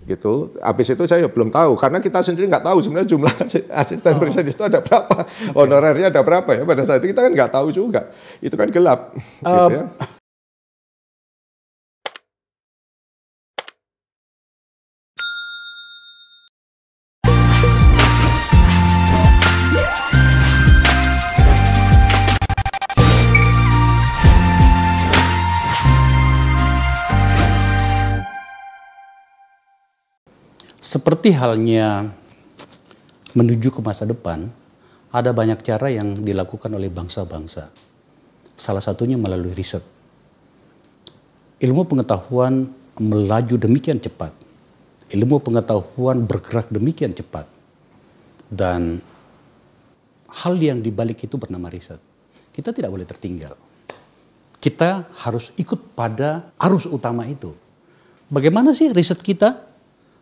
gitu. Habis itu saya belum tahu karena kita sendiri nggak tahu sebenarnya jumlah asisten riset itu ada berapa, honorernya ada berapa ya. Pada saat itu kita kan nggak tahu juga, itu kan gelap. Gitu ya. Seperti halnya menuju ke masa depan, ada banyak cara yang dilakukan oleh bangsa-bangsa. Salah satunya melalui riset. Ilmu pengetahuan melaju demikian cepat. Ilmu pengetahuan bergerak demikian cepat. Dan hal yang dibalik itu bernama riset. Kita tidak boleh tertinggal. Kita harus ikut pada arus utama itu. Bagaimana sih riset kita?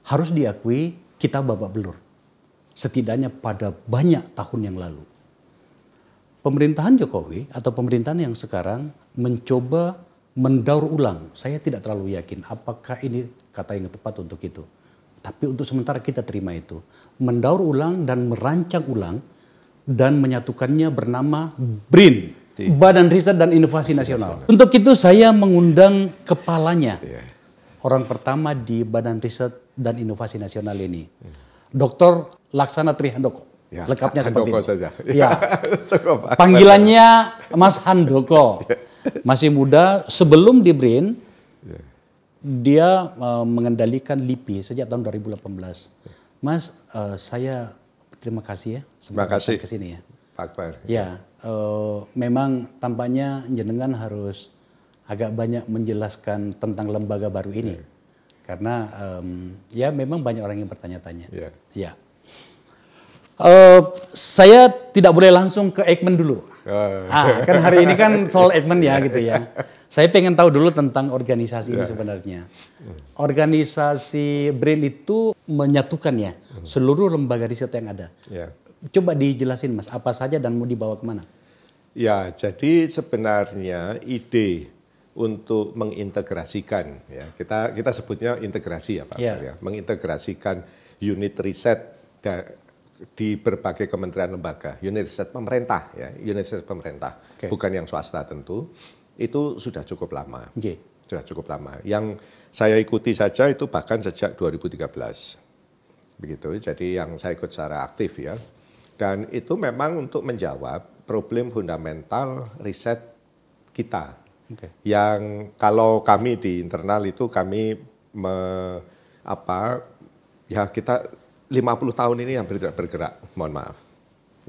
Harus diakui kita babak belur. Setidaknya pada banyak tahun yang lalu. Pemerintahan Jokowi atau pemerintahan yang sekarang mencoba mendaur ulang. Saya tidak terlalu yakin apakah ini kata yang tepat untuk itu. Tapi untuk sementara kita terima itu. Mendaur ulang dan merancang ulang dan menyatukannya bernama BRIN. Badan Riset dan Inovasi Nasional. Untuk itu saya mengundang kepalanya. Orang pertama di Badan Riset dan Inovasi Nasional ini. Dr. Laksana Trihandoko. Ya, Lengkapnya seperti itu. Saja. Ya. Panggilannya Mas Handoko. Masih muda, sebelum di BRIN, dia mengendalikan LIPI sejak tahun 2018. Mas, saya terima kasih ya. Terima kasih ke sini ya. Pak Akbar. Ya, memang tampaknya jenengan harus agak banyak menjelaskan tentang lembaga baru ini. Karena ya memang banyak orang yang bertanya-tanya. Ya. Saya tidak boleh langsung ke Eijkman dulu. Kan hari ini kan soal Eijkman ya gitu ya. Saya pengen tahu dulu tentang organisasi ini sebenarnya. Organisasi BRIN itu menyatukan ya seluruh lembaga riset yang ada. Coba dijelasin Mas, apa saja dan mau dibawa kemana? Ya, jadi sebenarnya ide untuk mengintegrasikan, ya kita sebutnya integrasi ya Pak, ya, mengintegrasikan unit riset di berbagai kementerian lembaga, unit riset pemerintah, ya, unit riset pemerintah, bukan yang swasta tentu, itu sudah cukup lama, sudah cukup lama. Yang saya ikuti saja itu bahkan sejak 2013, begitu. Jadi yang saya ikut secara aktif ya, dan itu memang untuk menjawab problem fundamental riset kita. Yang kalau kami di internal itu kami ya kita 50 tahun ini hampir tidak bergerak, mohon maaf.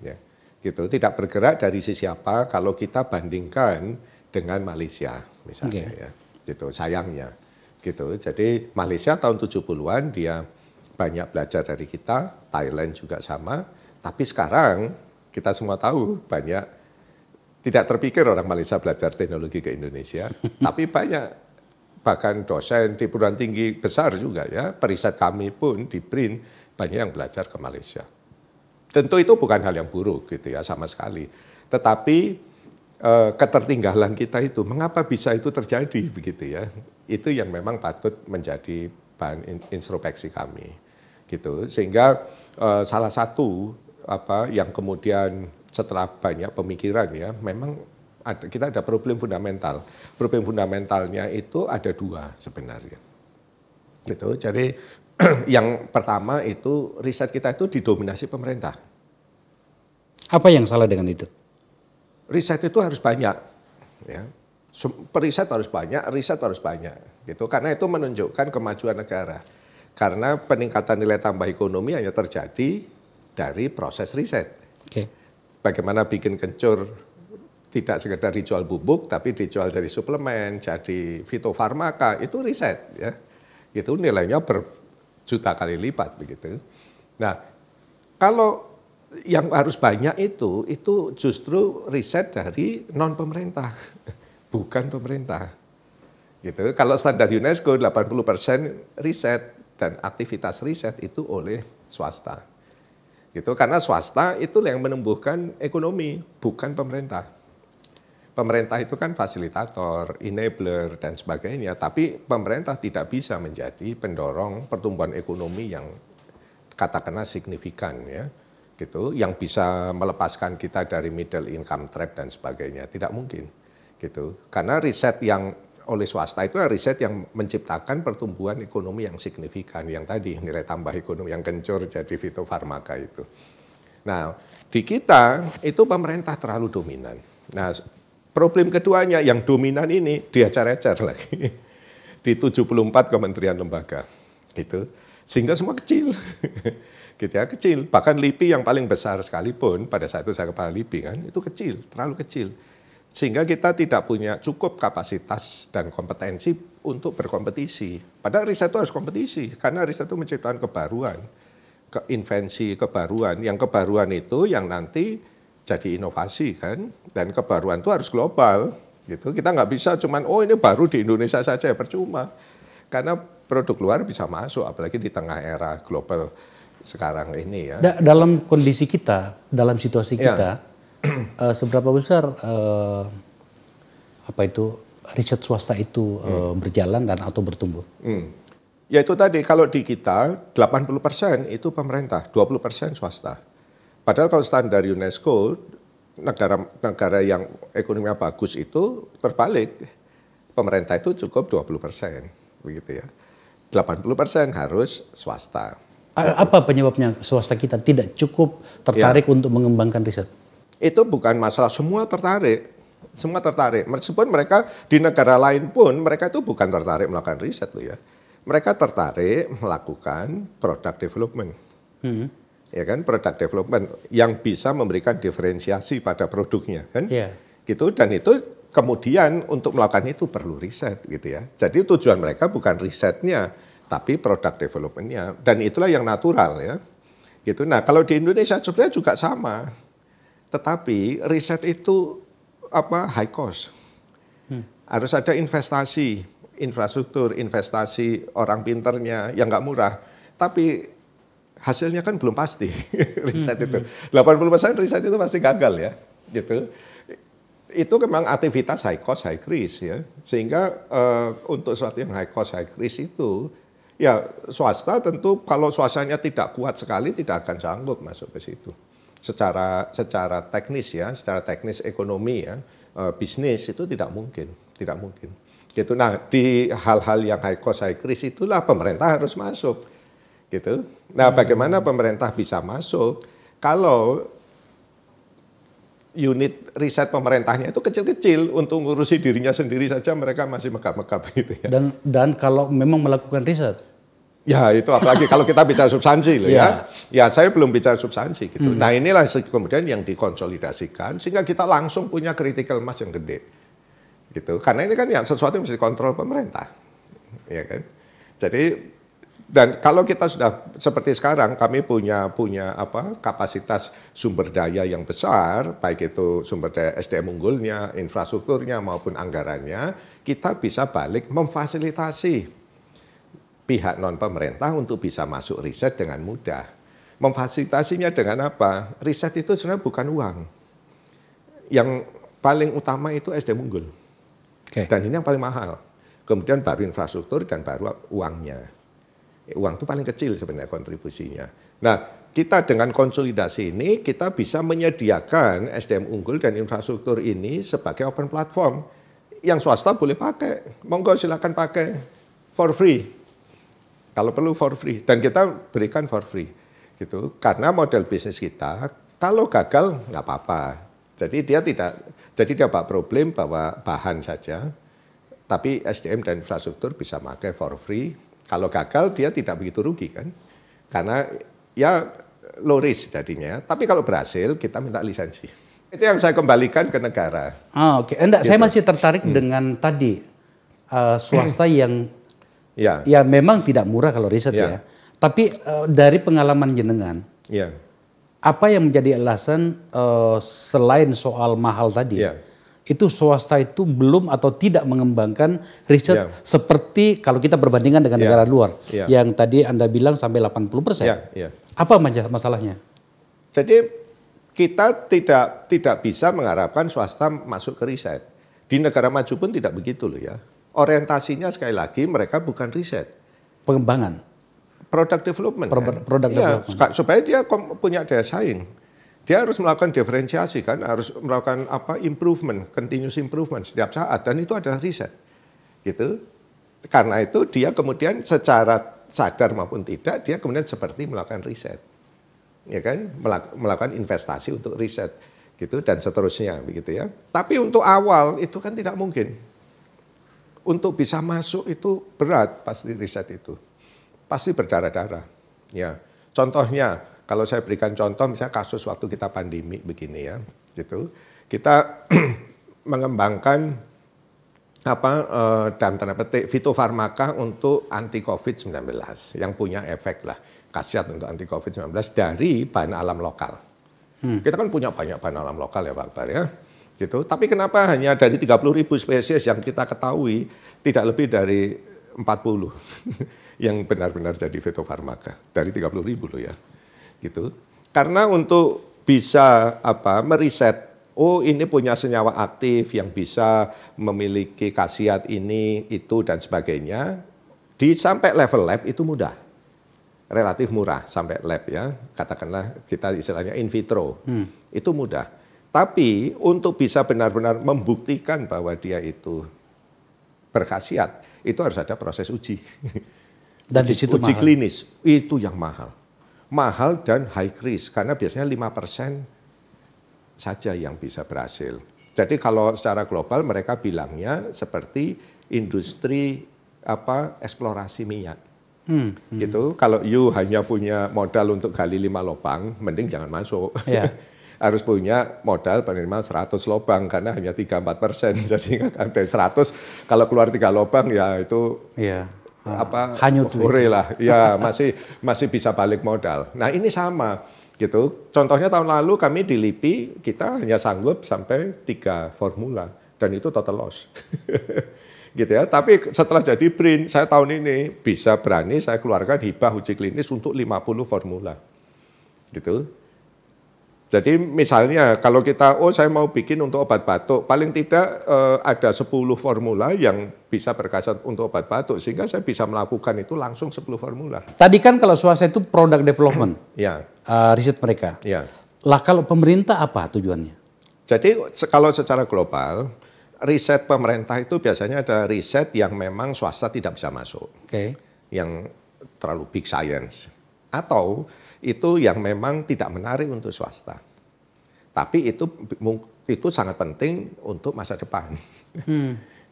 Ya, gitu, tidak bergerak dari sisi apa kalau kita bandingkan dengan Malaysia misalnya ya. Gitu, sayangnya. Gitu. Jadi Malaysia tahun 70-an dia banyak belajar dari kita, Thailand juga sama, tapi sekarang kita semua tahu banyak tidak terpikir orang Malaysia belajar teknologi ke Indonesia, tapi banyak bahkan dosen di perguruan tinggi besar juga ya, periset kami pun di BRIN banyak yang belajar ke Malaysia. Tentu itu bukan hal yang buruk gitu ya sama sekali, tetapi ketertinggalan kita itu, mengapa bisa itu terjadi begitu ya? Itu yang memang patut menjadi bahan introspeksi kami, gitu. Sehingga salah satu yang kemudian setelah banyak pemikiran ya, memang kita ada problem fundamental. Problem fundamentalnya itu ada dua sebenarnya. Gitu. Jadi yang pertama itu riset kita itu didominasi pemerintah. Apa yang salah dengan itu? Riset itu harus banyak, ya. Periset harus banyak, riset harus banyak, gitu. Karena itu menunjukkan kemajuan negara. Karena peningkatan nilai tambah ekonomi hanya terjadi dari proses riset. Bagaimana bikin kencur tidak sekedar dijual bubuk, tapi dijual dari suplemen, jadi fitofarmaka, itu riset, ya. Itu nilainya berjuta kali lipat begitu. Nah, kalau yang harus banyak itu justru riset dari non pemerintah, bukan pemerintah. Gitu. Kalau standar UNESCO 80% riset dan aktivitas riset itu oleh swasta. Gitu, karena swasta itu yang menumbuhkan ekonomi, bukan pemerintah. Pemerintah itu kan fasilitator, enabler, dan sebagainya. Tapi pemerintah tidak bisa menjadi pendorong pertumbuhan ekonomi yang katakanlah signifikan, ya, gitu, yang bisa melepaskan kita dari middle income trap dan sebagainya. Tidak mungkin, gitu. Karena riset yang oleh swasta itu adalah riset yang menciptakan pertumbuhan ekonomi yang signifikan, yang tadi nilai tambah ekonomi yang kencur jadi fitofarmaka itu. Nah, di kita itu pemerintah terlalu dominan. Nah, problem keduanya yang dominan ini diacar-acar lagi di 74 kementerian lembaga, gitu. Sehingga semua kecil, gitu ya, kecil. Bahkan LIPI yang paling besar sekalipun pada saat itu saya kepala LIPI kan, itu kecil, terlalu kecil. Sehingga kita tidak punya cukup kapasitas dan kompetensi untuk berkompetisi. Padahal riset itu harus kompetisi, karena riset itu menciptakan kebaruan, invensi kebaruan. Yang kebaruan itu yang nanti jadi inovasi kan, dan kebaruan itu harus global, gitu. Kita nggak bisa cuman ini baru di Indonesia saja, percuma, karena produk luar bisa masuk, apalagi di tengah era global sekarang ini, ya. Dalam kondisi kita, dalam situasi kita, seberapa besar riset swasta itu berjalan dan atau bertumbuh? Ya itu tadi, kalau di kita 80% itu pemerintah, 20% swasta. Padahal kalau standar UNESCO, negara yang ekonominya bagus itu terbalik. Pemerintah itu cukup 20%, begitu ya. 80% harus swasta. Apa penyebabnya swasta kita tidak cukup tertarik untuk mengembangkan riset? Itu bukan masalah, semua tertarik. Semua tertarik. Meskipun mereka di negara lain pun, mereka itu bukan tertarik melakukan riset loh ya. Mereka tertarik melakukan product development. Ya kan, product development yang bisa memberikan diferensiasi pada produknya kan, gitu. Dan itu kemudian untuk melakukan itu perlu riset, gitu ya. Jadi tujuan mereka bukan risetnya, tapi product developmentnya. Dan itulah yang natural ya, gitu. Nah kalau di Indonesia sebenarnya juga sama, tetapi riset itu high cost, harus ada investasi, infrastruktur, investasi orang pinternya yang nggak murah, tapi hasilnya kan belum pasti. Riset itu 80% riset itu pasti gagal ya, gitu. Itu memang aktivitas high cost high risk ya, sehingga untuk sesuatu yang high cost high risk itu ya swasta tentu kalau swastanya tidak kuat sekali tidak akan sanggup masuk ke situ. Secara teknis ya, secara teknis ekonomi ya, bisnis itu tidak mungkin. Gitu. Nah, di hal-hal yang high cost high risk itulah pemerintah harus masuk. Gitu. Nah, bagaimana pemerintah bisa masuk kalau unit riset pemerintahnya itu kecil-kecil, untuk ngurusi dirinya sendiri saja mereka masih megap-megap gitu ya. Dan kalau memang melakukan riset, ya itu apalagi kalau kita bicara substansi loh ya. Ya saya belum bicara substansi gitu. Nah inilah kemudian yang dikonsolidasikan sehingga kita langsung punya critical mass yang gede. Gitu. Karena ini kan yang sesuatu yang mesti dikontrol pemerintah. Ya kan? Jadi dan kalau kita sudah seperti sekarang, kami punya kapasitas sumber daya yang besar, baik itu sumber daya SDM unggulnya, infrastrukturnya maupun anggarannya, kita bisa balik memfasilitasi pihak non pemerintah untuk bisa masuk riset dengan mudah. Memfasilitasinya dengan apa? Riset itu sebenarnya bukan uang. Yang paling utama itu SDM unggul. Dan ini yang paling mahal. Kemudian baru infrastruktur dan baru uangnya. Uang itu paling kecil sebenarnya kontribusinya. Nah, kita dengan konsolidasi ini, kita bisa menyediakan SDM unggul dan infrastruktur ini sebagai open platform. Yang swasta boleh pakai, monggo silakan pakai for free. Kalau perlu for free, dan kita berikan for free. Gitu. Karena model bisnis kita, kalau gagal nggak apa-apa. Jadi dia pak problem bahwa bahan saja, tapi SDM dan infrastruktur bisa pakai for free. Kalau gagal dia tidak begitu rugi kan, karena ya low risk jadinya. Tapi kalau berhasil kita minta lisensi. Itu yang saya kembalikan ke negara. Oke. Enggak, gitu. Saya masih tertarik dengan tadi swasta yang ya memang tidak murah kalau riset ya. Tapi dari pengalaman jenengan, apa yang menjadi alasan selain soal mahal tadi? Itu swasta itu belum atau tidak mengembangkan riset seperti kalau kita perbandingan dengan negara luar yang tadi Anda bilang sampai 80%. Apa masalahnya? Jadi kita tidak bisa mengharapkan swasta masuk ke riset. Di negara maju pun tidak begitu loh ya. Orientasinya sekali lagi mereka bukan riset. Pengembangan. Product development. Product development. Supaya dia punya daya saing. Dia harus melakukan diferensiasi kan, harus melakukan improvement, continuous improvement setiap saat, dan itu adalah riset. Gitu. Karena itu dia kemudian secara sadar maupun tidak, dia kemudian seperti melakukan riset. Ya kan? Melakukan investasi untuk riset gitu dan seterusnya begitu ya. Tapi untuk awal itu kan tidak mungkin. Untuk bisa masuk itu berat pasti riset itu. Pasti berdarah-darah. Ya. Contohnya, kalau saya berikan contoh misalnya kasus waktu kita pandemi begini ya, gitu. Kita mengembangkan dalam tanda petik fitofarmaka untuk anti COVID-19 yang punya efek lah khasiat untuk anti COVID-19 dari bahan alam lokal. Kita kan punya banyak bahan alam lokal ya Pak Akbar ya. Gitu. Tapi kenapa hanya dari 30.000 spesies yang kita ketahui tidak lebih dari 40 yang benar-benar jadi fitofarmaka dari 30.000 loh ya. Gitu. Karena untuk bisa meriset, oh ini punya senyawa aktif yang bisa memiliki khasiat ini, itu dan sebagainya, sampai level lab itu mudah. Relatif murah sampai lab ya, katakanlah kita istilahnya in vitro, itu mudah. Tapi untuk bisa benar-benar membuktikan bahwa dia itu berkhasiat, itu harus ada proses uji. Dan di situ uji mahal. klinis, itu yang mahal. Mahal dan high risk, karena biasanya 5% saja yang bisa berhasil. Jadi kalau secara global mereka bilangnya seperti industri eksplorasi minyak. Gitu. Kalau you hanya punya modal untuk gali 5 lubang, mending jangan masuk. Yeah. Harus punya modal minimal 100 lubang karena hanya 3-4%. Jadi dari 100 kalau keluar 3 lubang ya itu hanyut lah. Ya masih bisa balik modal. Nah, ini sama gitu. Contohnya tahun lalu kami di LIPI kita hanya sanggup sampai 3 formula dan itu total loss. Gitu ya. Tapi setelah jadi BRIN, saya tahun ini bisa berani saya keluarkan hibah uji klinis untuk 50 formula. Gitu. Jadi misalnya kalau kita, saya mau bikin untuk obat batuk, paling tidak ada 10 formula yang bisa berkhasiat untuk obat batuk, sehingga saya bisa melakukan itu langsung 10 formula. Tadi kan kalau swasta itu product development, ya. Riset mereka. Ya. Lah kalau pemerintah apa tujuannya? Jadi kalau secara global, riset pemerintah itu biasanya adalah riset yang memang swasta tidak bisa masuk. Yang terlalu big science. Atau itu yang memang tidak menarik untuk swasta. Tapi itu sangat penting untuk masa depan.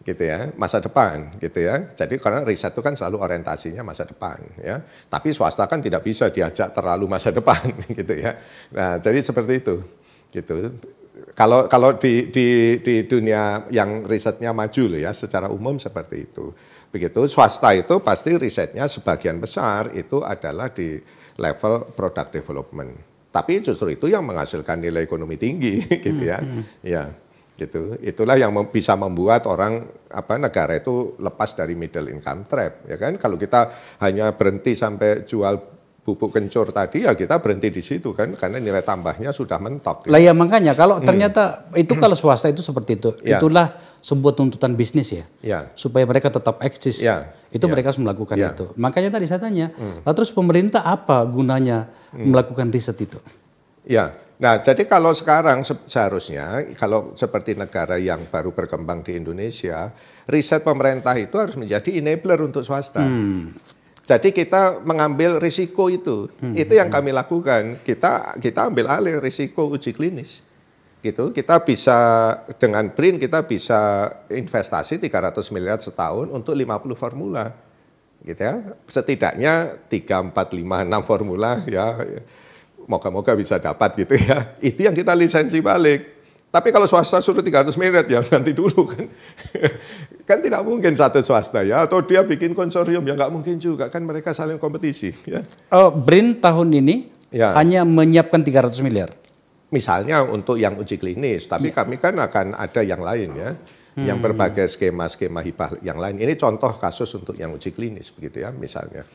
Gitu ya, masa depan gitu ya. Jadi karena riset itu kan selalu orientasinya masa depan ya. Tapi swasta kan tidak bisa diajak terlalu masa depan gitu ya. Nah, jadi seperti itu. Gitu. Kalau di dunia yang risetnya maju loh ya, secara umum seperti itu. Begitu swasta itu pasti risetnya sebagian besar itu adalah di level product development. Tapi justru itu yang menghasilkan nilai ekonomi tinggi gitu ya. Ya, gitu. Itulah yang bisa membuat orang negara itu lepas dari middle income trap, ya kan? Kalau kita hanya berhenti sampai jual pupuk kencur tadi ya kita berhenti di situ kan karena nilai tambahnya sudah mentok. Lah ya makanya kalau ternyata itu kalau swasta itu seperti itu, itulah sebuah tuntutan bisnis ya. Supaya mereka tetap eksis. Itu mereka harus melakukan itu. Makanya tadi saya tanya, terus pemerintah apa gunanya melakukan riset itu? Ya. Nah, jadi kalau sekarang seharusnya kalau seperti negara yang baru berkembang di Indonesia, riset pemerintah itu harus menjadi enabler untuk swasta. Jadi kita mengambil risiko itu yang kami lakukan. Kita ambil alih risiko uji klinis, gitu. Kita bisa dengan BRIN kita bisa investasi 300 miliar setahun untuk 50 formula, gitu ya. Setidaknya 3, 4, 5, 6 formula ya. Moga-moga bisa dapat gitu ya. Itu yang kita lisensi balik. Tapi kalau swasta suruh 300 miliar ya nanti dulu kan. Kan tidak mungkin satu swasta ya. Atau dia bikin konsorsium ya nggak mungkin juga. Kan mereka saling kompetisi ya. BRIN tahun ini hanya menyiapkan 300 miliar? Misalnya untuk yang uji klinis. Tapi kami kan akan ada yang lain ya. Yang berbagai skema-skema hibah yang lain. Ini contoh kasus untuk yang uji klinis begitu ya misalnya.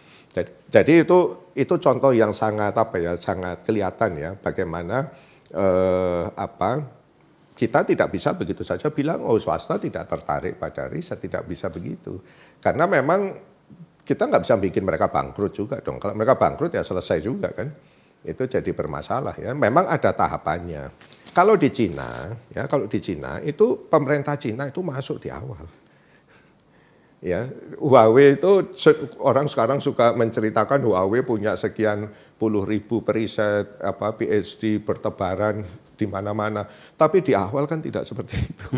Jadi itu contoh yang sangat sangat kelihatan ya bagaimana kita tidak bisa begitu saja bilang, oh swasta tidak tertarik pada riset, tidak bisa begitu. Karena memang kita nggak bisa bikin mereka bangkrut juga dong. Kalau mereka bangkrut ya selesai juga kan. Itu jadi bermasalah ya. Memang ada tahapannya. Kalau di Cina, ya kalau di Cina itu pemerintah Cina itu masuk di awal. Ya, Huawei itu orang sekarang suka menceritakan Huawei punya sekian puluh ribu periset PhD bertebaran di mana-mana. Tapi di awal kan tidak seperti itu.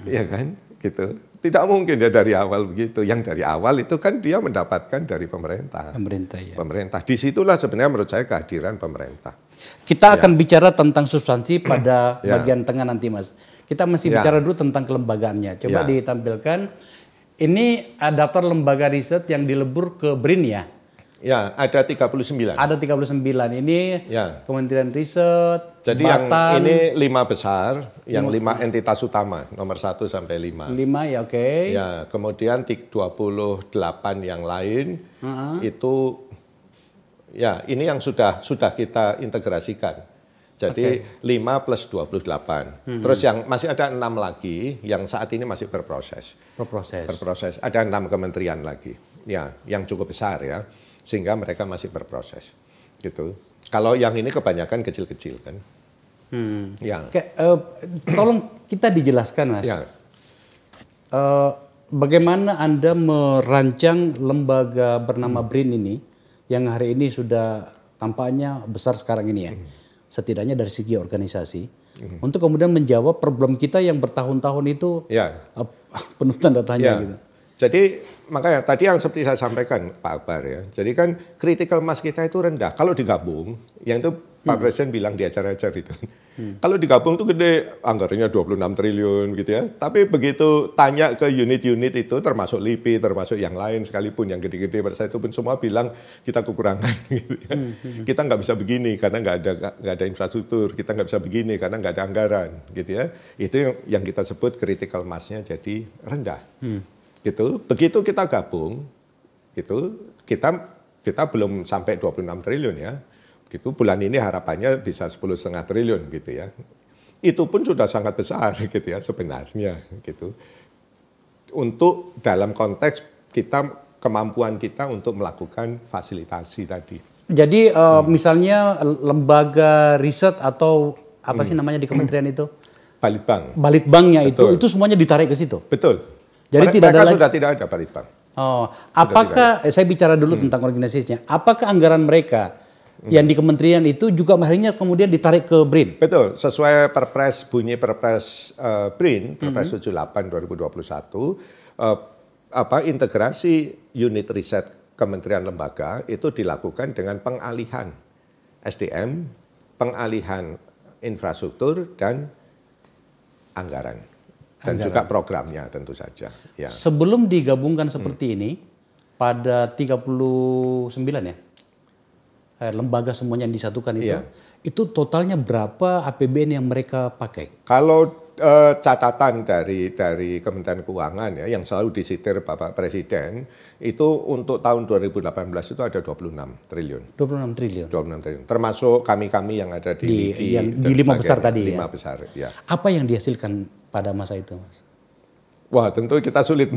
Ya kan? Gitu. Tidak mungkin ya dari awal begitu. Yang dari awal itu kan dia mendapatkan dari pemerintah. Pemerintah ya. Pemerintah. Disitulah sebenarnya menurut saya kehadiran pemerintah. Kita akan bicara tentang substansi pada bagian tengah nanti, Mas. Kita masih bicara dulu tentang kelembagaannya. Coba ditampilkan. Ini daftar lembaga riset yang dilebur ke BRIN ya? Ya, ada 39. Ada 39. Ini Kementerian Riset, jadi Batan, yang ini 5 besar, yang 5 entitas utama, nomor 1 sampai 5. 5 ya, oke. Ya, kemudian 28 yang lain itu ya ini yang sudah kita integrasikan. Jadi 5 plus 28. Terus yang masih ada 6 lagi yang saat ini masih berproses. Berproses. Ada 6 kementerian lagi. Ya, yang cukup besar ya. Sehingga mereka masih berproses. Gitu. Kalau yang ini kebanyakan kecil-kecil kan. Ya. Tolong kita dijelaskan, Mas. Ya. Bagaimana Anda merancang lembaga bernama BRIN ini yang hari ini sudah tampaknya besar sekarang ini ya. Setidaknya dari segi organisasi, untuk kemudian menjawab problem kita yang bertahun-tahun itu penuh tanda tanya gitu. Jadi makanya tadi yang seperti saya sampaikan Pak Akbar ya, jadi kan critical mass kita itu rendah. Kalau digabung, yang itu Pak Presiden bilang di acara-acara itu, kalau digabung tuh gede, anggarannya 26 triliun gitu ya. Tapi begitu tanya ke unit-unit itu, termasuk LIPI, termasuk yang lain sekalipun, yang gede-gede pada saat itu pun semua bilang kita kekurangan. Gitu ya. Kita nggak bisa begini karena nggak ada infrastruktur, kita nggak bisa begini karena nggak ada anggaran, gitu ya. Itu yang kita sebut critical mass-nya jadi rendah. Gitu. Begitu kita gabung, gitu, kita belum sampai 26 triliun ya. Gitu, bulan ini harapannya bisa 10,5 triliun gitu ya. Itu pun sudah sangat besar gitu ya sebenarnya gitu. Untuk dalam konteks kemampuan kita untuk melakukan fasilitasi tadi. Jadi misalnya lembaga riset atau apa sih namanya di kementerian itu? Balitbank. Balitbanknya itu semuanya ditarik ke situ. Betul. Jadi mereka sudah tidak ada Balitbank. Oh, apakah saya bicara dulu tentang organisasinya? Apakah anggaran mereka yang di kementerian itu juga akhirnya kemudian ditarik ke BRIN? Betul, sesuai Perpres bunyi Perpres BRIN, Perpres 78 2021, integrasi unit riset kementerian lembaga itu dilakukan dengan pengalihan SDM, pengalihan infrastruktur dan anggaran. Dan juga programnya tentu saja. Ya. Sebelum digabungkan seperti ini, pada 39 ya, lembaga semuanya yang disatukan itu totalnya berapa APBN yang mereka pakai? Kalau catatan dari Kementerian Keuangan ya, yang selalu disitir Bapak Presiden, itu untuk tahun 2018 itu ada 26 triliun. 26 triliun. 26 triliun. Termasuk kami yang ada di di 5 besar tadi 5 besar, ya. Apa yang dihasilkan pada masa itu, Mas? Wah, tentu kita sulit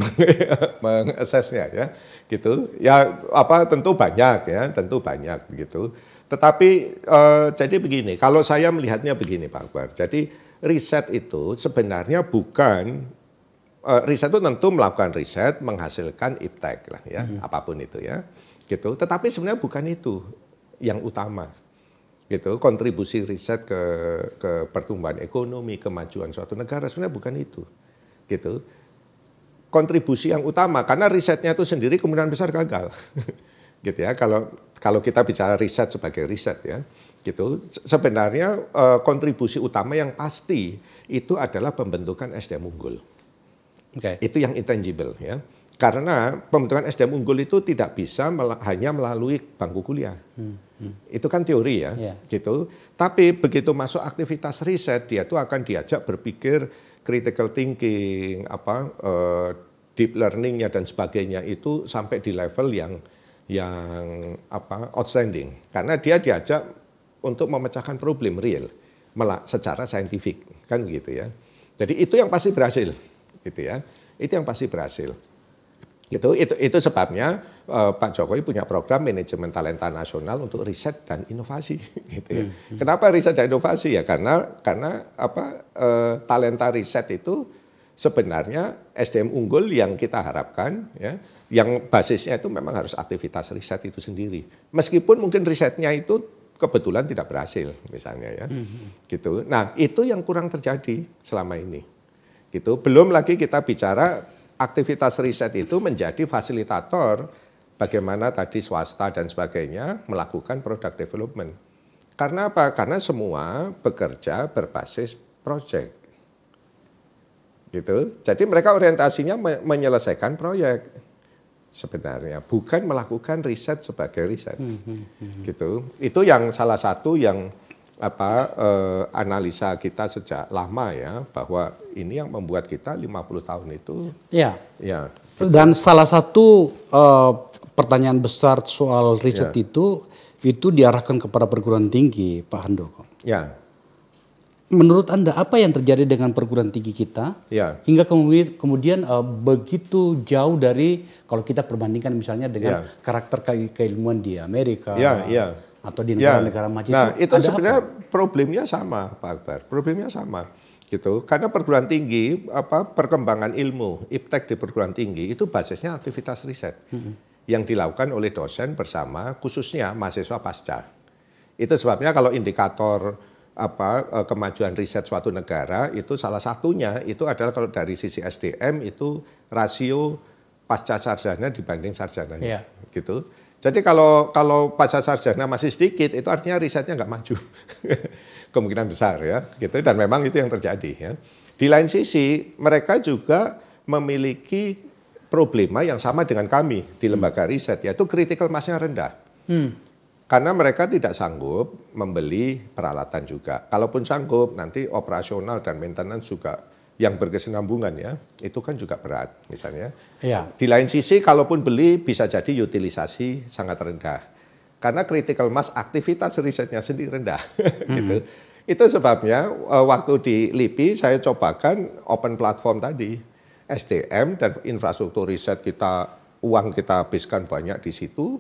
mengaksesnya ya, gitu. Ya, tentu banyak gitu. Tetapi jadi begini, kalau saya melihatnya begini Pak Akbar. Jadi riset itu sebenarnya bukan riset itu tentu melakukan riset menghasilkan iptek lah ya, apapun itu ya, gitu. Tetapi sebenarnya bukan itu yang utama. Gitu, kontribusi riset ke pertumbuhan ekonomi, kemajuan suatu negara sebenarnya bukan itu. Gitu. Kontribusi yang utama karena risetnya itu sendiri kemungkinan besar gagal. Gitu ya. Kalau kita bicara riset sebagai riset ya, gitu. Sebenarnya kontribusi utama yang pasti itu adalah pembentukan SDM unggul. Itu yang intangible ya. Karena pembentukan SDM unggul itu tidak bisa hanya melalui bangku kuliah. Itu kan teori ya, gitu. Tapi begitu masuk aktivitas riset, dia tuh akan diajak berpikir critical thinking, deep learning-nya dan sebagainya itu sampai di level yang outstanding. Karena dia diajak untuk memecahkan problem real. secara saintifik, kan gitu ya. Jadi itu yang pasti berhasil, gitu ya. Itu yang pasti berhasil. Itu sebabnya Pak Jokowi punya program manajemen talenta nasional untuk riset dan inovasi, gitu ya. Kenapa riset dan inovasi ya? Karena talenta riset itu sebenarnya SDM unggul yang kita harapkan, ya, yang basisnya itu memang harus aktivitas riset itu sendiri. Meskipun mungkin risetnya itu kebetulan tidak berhasil, misalnya ya, gitu. Nah, itu yang kurang terjadi selama ini, gitu. Belum lagi kita bicara aktivitas riset itu menjadi fasilitator bagaimana tadi swasta dan sebagainya melakukan product development. Karena apa? Karena semua bekerja berbasis project, gitu. Jadi mereka orientasinya menyelesaikan proyek sebenarnya, bukan melakukan riset sebagai riset, gitu. Itu yang salah satu yang analisa kita sejak lama ya, bahwa ini yang membuat kita 50 tahun itu. Ya. Ya. Dan salah satu pertanyaan besar soal riset itu diarahkan kepada perguruan tinggi, Pak Handoko. Ya. Menurut Anda apa yang terjadi dengan perguruan tinggi kita hingga kemudian begitu jauh dari kalau kita perbandingkan misalnya dengan karakter keilmuan di Amerika atau di negara-negara maju? Nah, itu sebenarnya problemnya sama, Pak Akbar. Problemnya sama, gitu. Karena perguruan tinggi, perkembangan ilmu, iptek di perguruan tinggi itu basisnya aktivitas riset yang dilakukan oleh dosen bersama khususnya mahasiswa pasca. Itu sebabnya kalau indikator kemajuan riset suatu negara itu salah satunya itu adalah kalau dari sisi SDM itu rasio pasca sarjana dibanding sarjananya, gitu. Jadi kalau pasca sarjana masih sedikit itu artinya risetnya nggak maju, kemungkinan besar ya, gitu. Dan memang itu yang terjadi ya. Di lain sisi mereka juga memiliki problema yang sama dengan kami di lembaga riset, yaitu critical mass-nya rendah. Karena mereka tidak sanggup membeli peralatan juga. Kalaupun sanggup, nanti operasional dan maintenance juga yang berkesinambungan ya, itu kan juga berat misalnya. Di lain sisi, kalaupun beli bisa jadi utilisasi sangat rendah. Karena critical mass aktivitas risetnya sendiri rendah. Gitu. Itu sebabnya waktu di LIPI saya cobakan open platform tadi. SDM dan infrastruktur riset uang kita habiskan banyak di situ,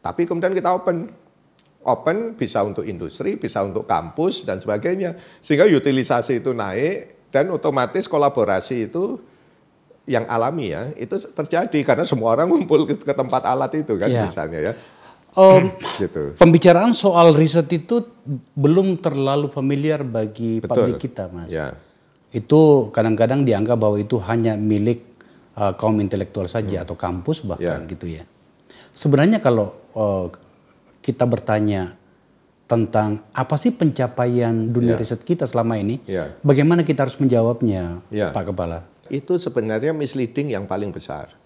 tapi kemudian kita open bisa untuk industri, bisa untuk kampus dan sebagainya. Sehingga utilisasi itu naik dan otomatis kolaborasi itu yang alami ya, itu terjadi karena semua orang ngumpul ke tempat alat itu kan misalnya ya. Gitu. Pembicaraan soal riset itu belum terlalu familiar bagi publik kita, Mas. Itu kadang-kadang dianggap bahwa itu hanya milik kaum intelektual saja atau kampus bahkan gitu ya. Sebenarnya kalau kita bertanya tentang apa sih pencapaian dunia riset kita selama ini, bagaimana kita harus menjawabnya, Pak Kepala? Itu sebenarnya misleading yang paling besar.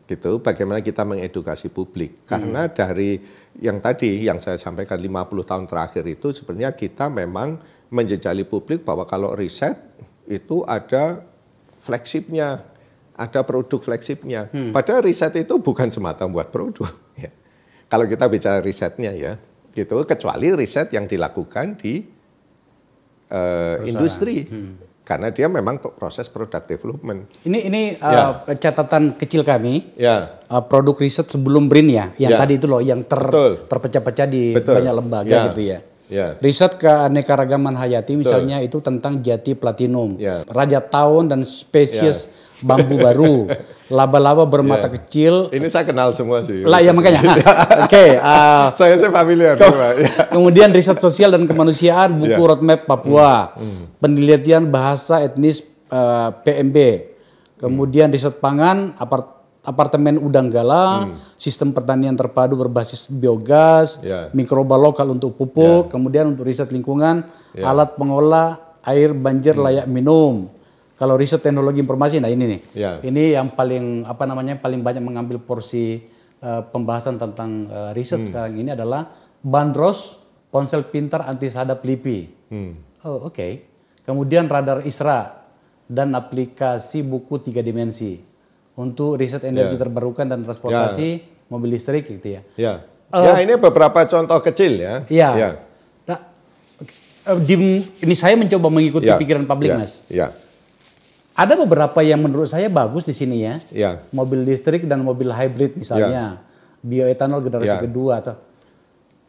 Gitu, bagaimana kita mengedukasi publik. Karena dari yang tadi yang saya sampaikan 50 tahun terakhir itu sebenarnya kita memang menjejali publik bahwa kalau riset itu ada flagshipnya, ada produk flagshipnya. Padahal riset itu bukan semata buat produk. Ya. Kalau kita bicara risetnya ya, gitu. Kecuali riset yang dilakukan di industri, karena dia memang proses product development. Ini catatan kecil kami. Produk riset sebelum BRIN ya, yang tadi itu loh, yang terpecah-pecah di banyak lembaga gitu ya. Riset keanekaragaman hayati misalnya itu tentang jati platinum, raja tahun dan spesies bambu baru, laba-laba bermata kecil. Ini saya kenal semua sih. Lah ya makanya. Saya familiar. Kemudian riset sosial dan kemanusiaan, buku roadmap Papua, penelitian bahasa etnis PMB, kemudian riset pangan, apartemen udang galang, sistem pertanian terpadu berbasis biogas, mikroba lokal untuk pupuk, kemudian untuk riset lingkungan, alat pengolah air banjir layak minum. Kalau riset teknologi informasi, nah ini nih, ini yang paling paling banyak mengambil porsi pembahasan tentang riset sekarang ini adalah bandros ponsel pintar anti sadap LIPI. Kemudian radar ISRA dan aplikasi buku 3 dimensi. Untuk riset energi terbarukan dan transportasi mobil listrik gitu ya. Ya ini beberapa contoh kecil ya. Nah, Ini saya mencoba mengikuti pikiran publik, Mas. Ya. Ada beberapa yang menurut saya bagus di sini ya. Ya. Mobil listrik dan mobil hybrid misalnya. Bioetanol generasi kedua.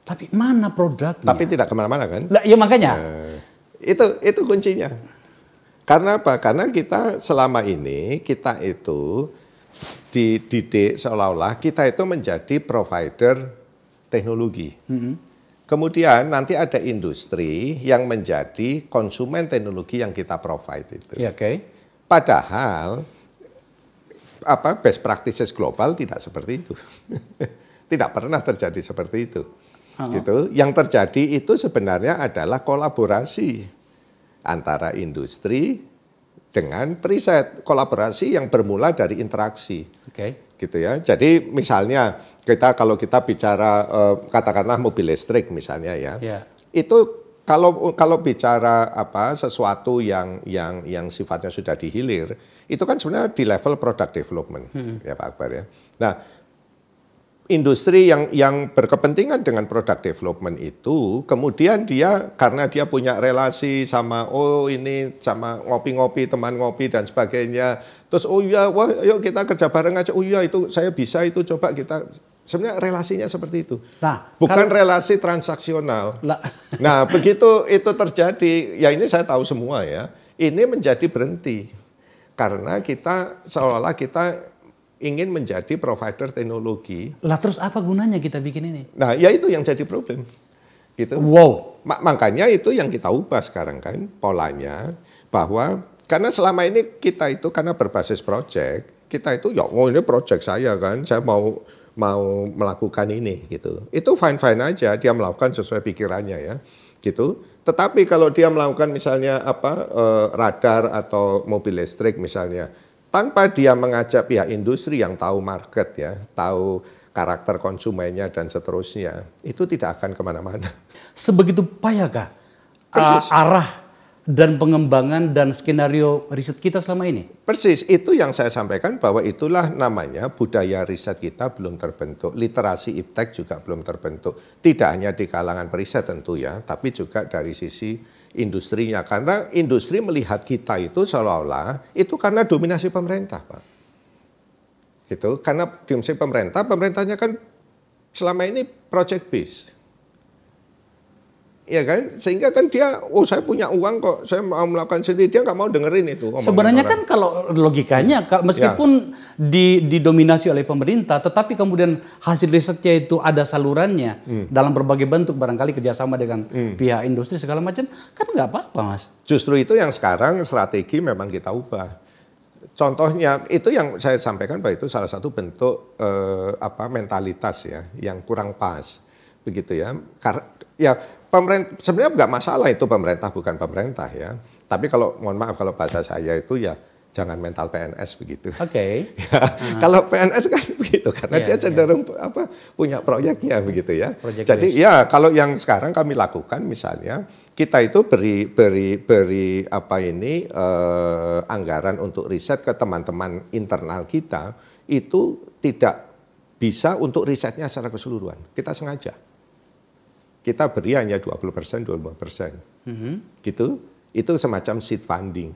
Tapi mana produknya? Tapi tidak kemana-mana kan? Lah, ya makanya. Itu kuncinya. Karena apa? Karena kita selama ini, kita itu dididik seolah-olah kita itu menjadi provider teknologi. Kemudian nanti ada industri yang menjadi konsumen teknologi yang kita provide itu. Ya, Padahal best practices global tidak seperti itu. Tidak pernah terjadi seperti itu. Gitu. Yang terjadi itu sebenarnya adalah kolaborasi antara industri dengan periset, kolaborasi yang bermula dari interaksi. Gitu ya. Jadi misalnya kalau kita bicara katakanlah mobil listrik misalnya ya. Itu kalau bicara sesuatu yang sifatnya sudah dihilir, itu kan sebenarnya di level product development ya Pak Akbar ya. Nah, industri yang berkepentingan dengan product development itu, kemudian dia karena dia punya relasi sama ini sama ngopi-ngopi, teman ngopi dan sebagainya. Terus yuk kita kerja bareng aja. Itu saya bisa itu coba kita. Sebenarnya relasinya seperti itu. Nah, bukan relasi transaksional. Nah, begitu itu terjadi, ya ini saya tahu semua ya. Ini menjadi berhenti. Karena kita seolah-olah kita ingin menjadi provider teknologi. Lah terus apa gunanya kita bikin ini? Nah, ya itu yang jadi problem. Gitu. Wow. Makanya itu yang kita ubah sekarang kan polanya, bahwa karena selama ini kita itu karena berbasis project, kita itu ini project saya kan, saya mau melakukan ini gitu. Itu fine-fine aja, dia melakukan sesuai pikirannya ya. Gitu. Tetapi kalau dia melakukan misalnya radar atau mobil listrik misalnya, tanpa dia mengajak pihak industri yang tahu market ya, tahu karakter konsumennya dan seterusnya, itu tidak akan kemana-mana. Sebegitu payahkah arah dan pengembangan dan skenario riset kita selama ini? Persis, itu yang saya sampaikan bahwa itulah namanya budaya riset kita belum terbentuk, literasi iptek juga belum terbentuk. Tidak hanya di kalangan periset tentu ya, tapi juga dari sisi industrinya. Karena industri melihat kita itu seolah-olah itu karena dominasi pemerintah, Pak. Gitu, karena dominasi pemerintahnya kan selama ini project based. Ya kan, sehingga kan dia, saya punya uang kok, saya mau melakukan sendiri, dia nggak mau dengerin itu. Sebenarnya kan kalau logikanya, meskipun didominasi oleh pemerintah, tetapi kemudian hasil risetnya itu ada salurannya dalam berbagai bentuk, barangkali kerjasama dengan pihak industri segala macam, kan nggak apa-apa, Mas. Justru itu yang sekarang strategi memang kita ubah. Contohnya itu yang saya sampaikan bahwa itu salah satu bentuk mentalitas ya, yang kurang pas, begitu ya. Ya, pemerintah sebenarnya nggak masalah itu pemerintah bukan pemerintah ya. Tapi kalau mohon maaf kalau bahasa saya itu ya jangan mental PNS begitu. Kalau PNS kan begitu karena dia cenderung punya proyeknya begitu ya. Jadi ya kalau yang sekarang kami lakukan misalnya kita itu beri anggaran untuk riset ke teman-teman internal kita itu tidak bisa untuk risetnya secara keseluruhan. Kita sengaja. Kita beri hanya 20%, 25%. Gitu. Itu semacam seed funding.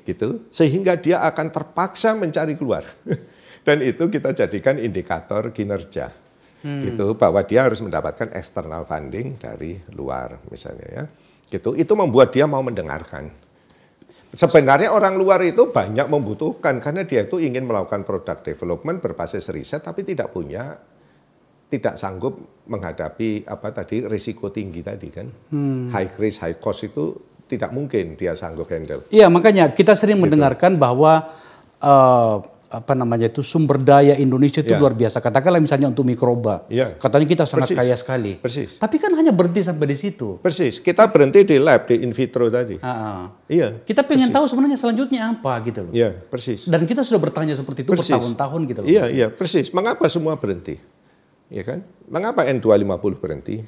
Gitu. Sehingga dia akan terpaksa mencari keluar. Dan itu kita jadikan indikator kinerja. Gitu, bahwa dia harus mendapatkan external funding dari luar misalnya ya. Gitu. Itu membuat dia mau mendengarkan. Sebenarnya orang luar itu banyak membutuhkan karena dia itu ingin melakukan product development berbasis riset tapi tidak sanggup menghadapi risiko tinggi tadi kan. High risk, high cost itu tidak mungkin dia sanggup handle. Iya, makanya kita sering mendengarkan bahwa sumber daya Indonesia itu luar biasa. Katakanlah misalnya untuk mikroba. Katanya kita sangat kaya sekali. Persis. Tapi kan hanya berhenti sampai di situ. Persis. Kita berhenti di lab, di in vitro tadi. Iya. Kita pengen tahu sebenarnya selanjutnya apa gitu loh. Iya, persis. Dan kita sudah bertanya seperti itu bertahun-tahun gitu loh. Iya, persis. Mengapa semua berhenti? Ya kan? Mengapa N250 berhenti?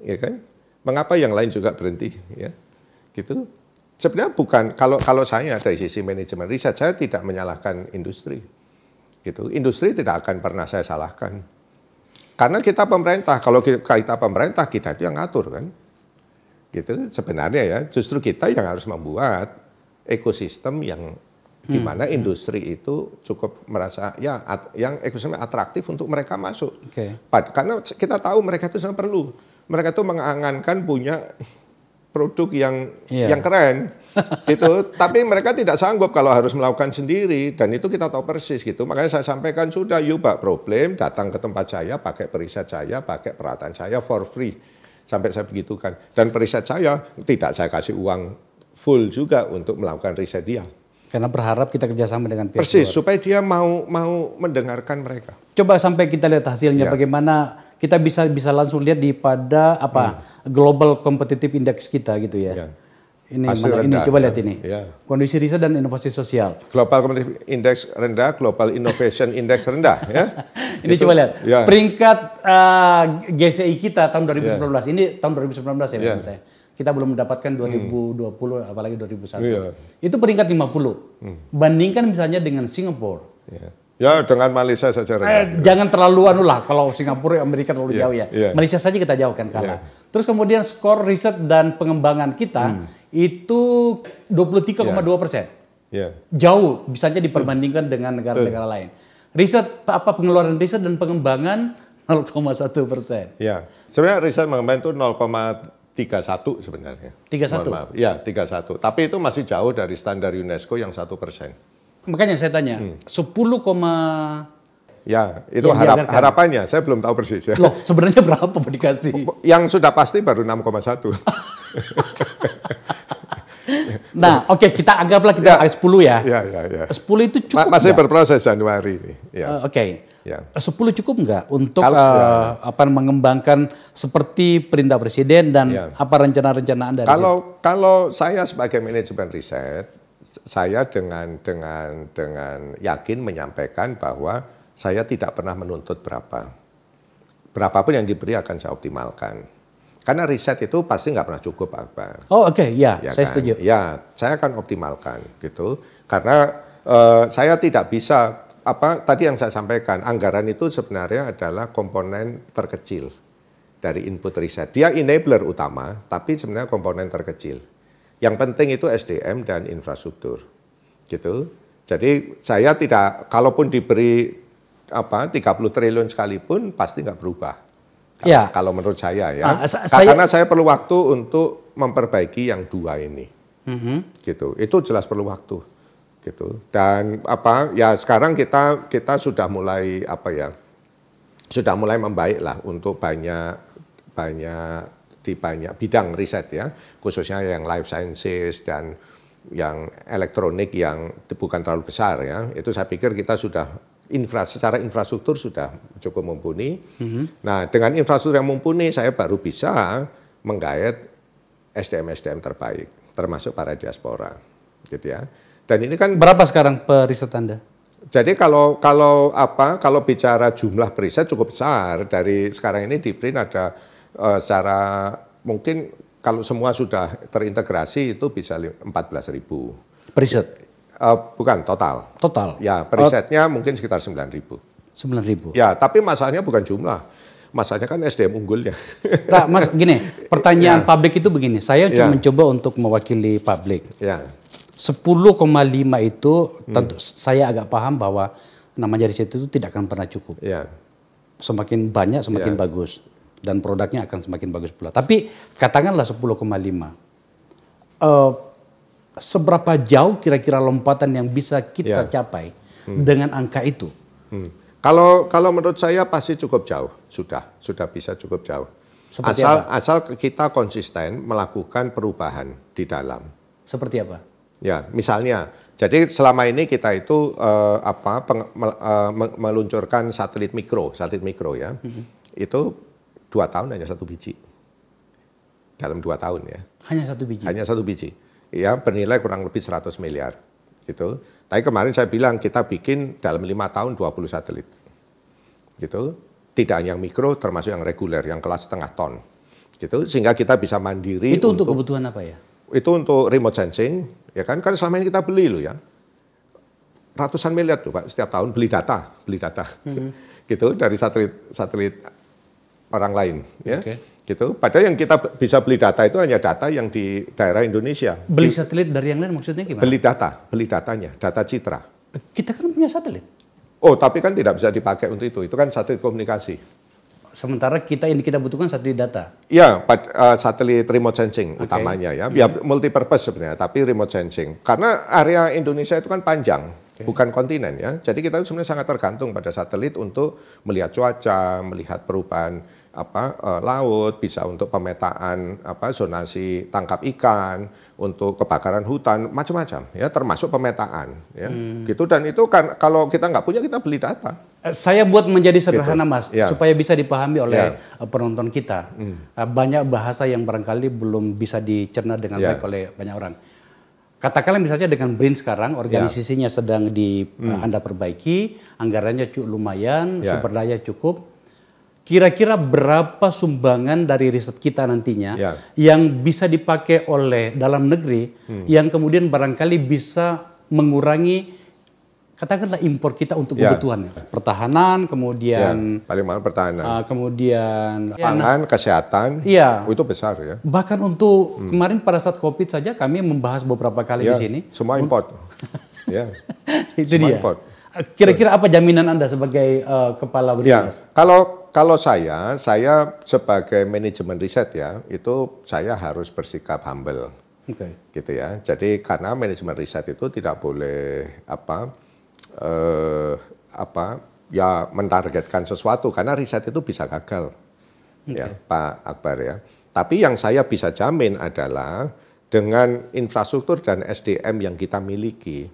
Ya kan? Mengapa yang lain juga berhenti? Ya, gitu. Sebenarnya bukan kalau saya dari sisi manajemen riset saya tidak menyalahkan industri. Gitu. Industri tidak akan pernah saya salahkan. Karena kita pemerintah, kalau kita pemerintah kita itu yang ngatur kan. Gitu sebenarnya ya, justru kita yang harus membuat ekosistem yang di mana industri itu cukup merasa ya yang ekosistem atraktif untuk mereka masuk. Karena kita tahu mereka itu sangat perlu. Mereka itu mengangankan punya produk yang keren gitu, tapi mereka tidak sanggup kalau harus melakukan sendiri, dan itu kita tahu persis gitu. Makanya saya sampaikan sudah, yuk Pak, problem datang ke tempat saya, pakai periset saya, pakai peralatan saya for free, sampai saya begitukan. Dan periset saya tidak saya kasih uang full juga untuk melakukan riset dia. Karena berharap kita kerjasama dengan pihak persis luar. Supaya dia mau mendengarkan mereka. Coba sampai kita lihat hasilnya bagaimana kita bisa langsung lihat di pada global competitive index kita gitu ya. Ini mana, ini coba lihat ini. Kondisi riset dan inovasi sosial. Global competitive index rendah, global innovation index rendah ya. Ini coba lihat. Peringkat GCI kita tahun 2019. Ini tahun 2019 ya menurut saya. Kita belum mendapatkan 2020 apalagi 2021. Itu peringkat 50. Bandingkan misalnya dengan Singapura. Ya dengan Malaysia saja rendah. Jangan terlalu anu lah, kalau Singapura Amerika terlalu jauh ya. Malaysia saja kita jauh kan kalah. Terus kemudian skor riset dan pengembangan kita itu 23,2%. Jauh bisanya diperbandingkan dengan negara-negara lain. Riset pengeluaran riset dan pengembangan 0,1%. Ya, sebenarnya riset pengembangan itu 0,31 sebenarnya. 31? Ya, 31. Tapi itu masih jauh dari standar UNESCO yang 1%. Makanya saya tanya, 10, ya, itu harapannya. Saya belum tahu persis ya. Loh, sebenarnya berapa mau dikasih? Yang sudah pasti baru 6,1. Nah, oke, kita anggaplah kita 10 ya. 10 itu cukup masih berproses Januari ini. Oke. 10 cukup nggak untuk mengembangkan seperti perintah presiden dan apa rencana-rencana Anda? Kalau saya sebagai manajemen riset, saya dengan yakin menyampaikan bahwa saya tidak pernah menuntut berapa. Berapapun yang diberi akan saya optimalkan. Karena riset itu pasti nggak pernah cukup, Pak. Oh oke, ya saya setuju. Ya, saya akan optimalkan gitu. Karena saya tidak bisa tadi yang saya sampaikan, anggaran itu sebenarnya adalah komponen terkecil dari input riset. Dia enabler utama, tapi sebenarnya komponen terkecil. Yang penting itu SDM dan infrastruktur, gitu. Jadi saya tidak, kalaupun diberi 30 triliun sekalipun pasti nggak berubah. Kalau menurut saya ya, karena saya perlu waktu untuk memperbaiki yang dua ini, gitu. Itu jelas perlu waktu, gitu. Dan sekarang kita sudah mulai sudah mulai membaik lah untuk banyak bidang riset ya, khususnya yang life sciences dan yang elektronik yang bukan terlalu besar ya. Itu saya pikir kita sudah secara infrastruktur sudah cukup mumpuni. Nah, dengan infrastruktur yang mumpuni saya baru bisa menggait SDM terbaik, termasuk para diaspora, gitu ya. Dan ini kan berapa sekarang periset Anda? Jadi kalau bicara jumlah periset cukup besar. Dari sekarang ini di BRIN ada secara mungkin kalau semua sudah terintegrasi itu bisa 14.000 periset. Bukan total. Total. Ya, perisetnya mungkin sekitar 9.000. 9.000. Ya, tapi masalahnya bukan jumlah. Masalahnya kan SDM unggulnya. Nah, Mas, gini, pertanyaan publik itu begini. Saya cuma mencoba untuk mewakili publik. 10,5 itu tentu saya agak paham bahwa namanya riset itu tidak akan pernah cukup. Semakin banyak semakin bagus dan produknya akan semakin bagus pula. Tapi katakanlah 10,5. Seberapa jauh kira-kira lompatan yang bisa kita capai dengan angka itu? Kalau menurut saya pasti cukup jauh, sudah bisa cukup jauh. Asal kita konsisten melakukan perubahan di dalam. Seperti apa? Ya, misalnya, jadi selama ini kita itu meluncurkan satelit mikro ya, itu 2 tahun hanya 1 biji, dalam 2 tahun ya. Hanya 1 biji. Hanya 1 biji, ya bernilai kurang lebih 100 miliar, gitu. Tapi kemarin saya bilang kita bikin dalam 5 tahun 20 satelit, gitu. Tidak hanya yang mikro, termasuk yang reguler, yang kelas setengah ton, gitu. Sehingga kita bisa mandiri. Itu untuk kebutuhan apa ya? Itu untuk remote sensing, ya kan selama ini kita beli loh ya, ratusan miliar tuh Pak setiap tahun beli data, gitu dari satelit orang lain, ya. Gitu. Padahal yang kita bisa beli data itu hanya data yang di daerah Indonesia. Beli satelit dari yang lain maksudnya gimana? Beli datanya, data citra. Kita kan punya satelit. Oh, tapi kan tidak bisa dipakai untuk itu. Itu kan satelit komunikasi. Sementara yang kita butuhkan satelit data. Ya, satelit remote sensing utamanya ya. Ya multi purpose sebenarnya, tapi remote sensing. Karena area Indonesia itu kan panjang, bukan kontinen ya. Jadi kita sebenarnya sangat tergantung pada satelit untuk melihat cuaca, melihat perubahan laut, bisa untuk pemetaan zonasi tangkap ikan, untuk kebakaran hutan, macam-macam ya, termasuk pemetaan ya. Gitu, dan itu kan kalau kita nggak punya, kita beli data. Saya buat menjadi sederhana, gitu. Mas, supaya bisa dipahami oleh penonton kita. Banyak bahasa yang barangkali belum bisa dicerna dengan baik oleh banyak orang. Katakanlah misalnya dengan BRIN sekarang, organisasinya sedang Anda perbaiki, anggarannya lumayan, sumber daya cukup. Kira-kira berapa sumbangan dari riset kita nantinya yang bisa dipakai oleh dalam negeri yang kemudian barangkali bisa mengurangi katakanlah impor kita untuk kebutuhan pertahanan, kemudian paling mahal pertahanan, kemudian pangan, kesehatan, itu besar ya. Bahkan untuk kemarin pada saat COVID saja kami membahas beberapa kali di sini. Semua import, itu semua dia. Import. Kira-kira apa jaminan Anda sebagai kepala BRIN? Kalau saya sebagai manajemen riset ya, itu saya harus bersikap humble, gitu ya. Jadi karena manajemen riset itu tidak boleh mentargetkan sesuatu, karena riset itu bisa gagal, ya Pak Akbar ya. Tapi yang saya bisa jamin adalah dengan infrastruktur dan SDM yang kita miliki,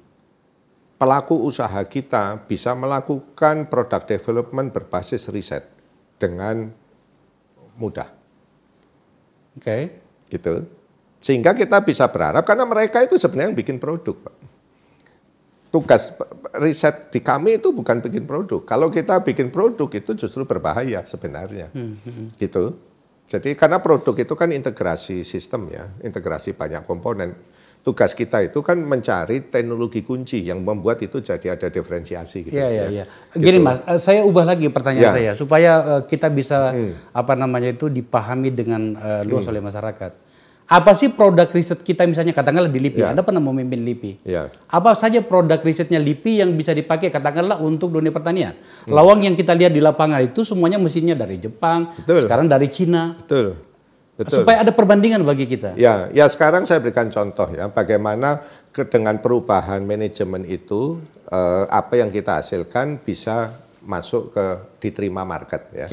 pelaku usaha kita bisa melakukan product development berbasis riset dengan mudah. Gitu. Sehingga kita bisa berharap, karena mereka itu sebenarnya yang bikin produk, Pak. Tugas riset di kami itu bukan bikin produk. Kalau kita bikin produk itu justru berbahaya sebenarnya. Gitu. Jadi karena produk itu kan integrasi sistem ya, integrasi banyak komponen. Tugas kita itu kan mencari teknologi kunci yang membuat itu jadi ada diferensiasi. Gitu, Iya. Gini Mas, saya ubah lagi pertanyaan saya supaya kita bisa dipahami dengan luas oleh masyarakat. Apa sih produk riset kita misalnya katakanlah di LIPI? Anda pernah memimpin LIPI. Apa saja produk risetnya LIPI yang bisa dipakai katakanlah untuk dunia pertanian? Lawang yang kita lihat di lapangan itu semuanya mesinnya dari Jepang, sekarang dari Cina. Betul. Supaya ada perbandingan bagi kita. Ya sekarang saya berikan contoh ya, bagaimana dengan perubahan manajemen itu apa yang kita hasilkan bisa masuk diterima market ya.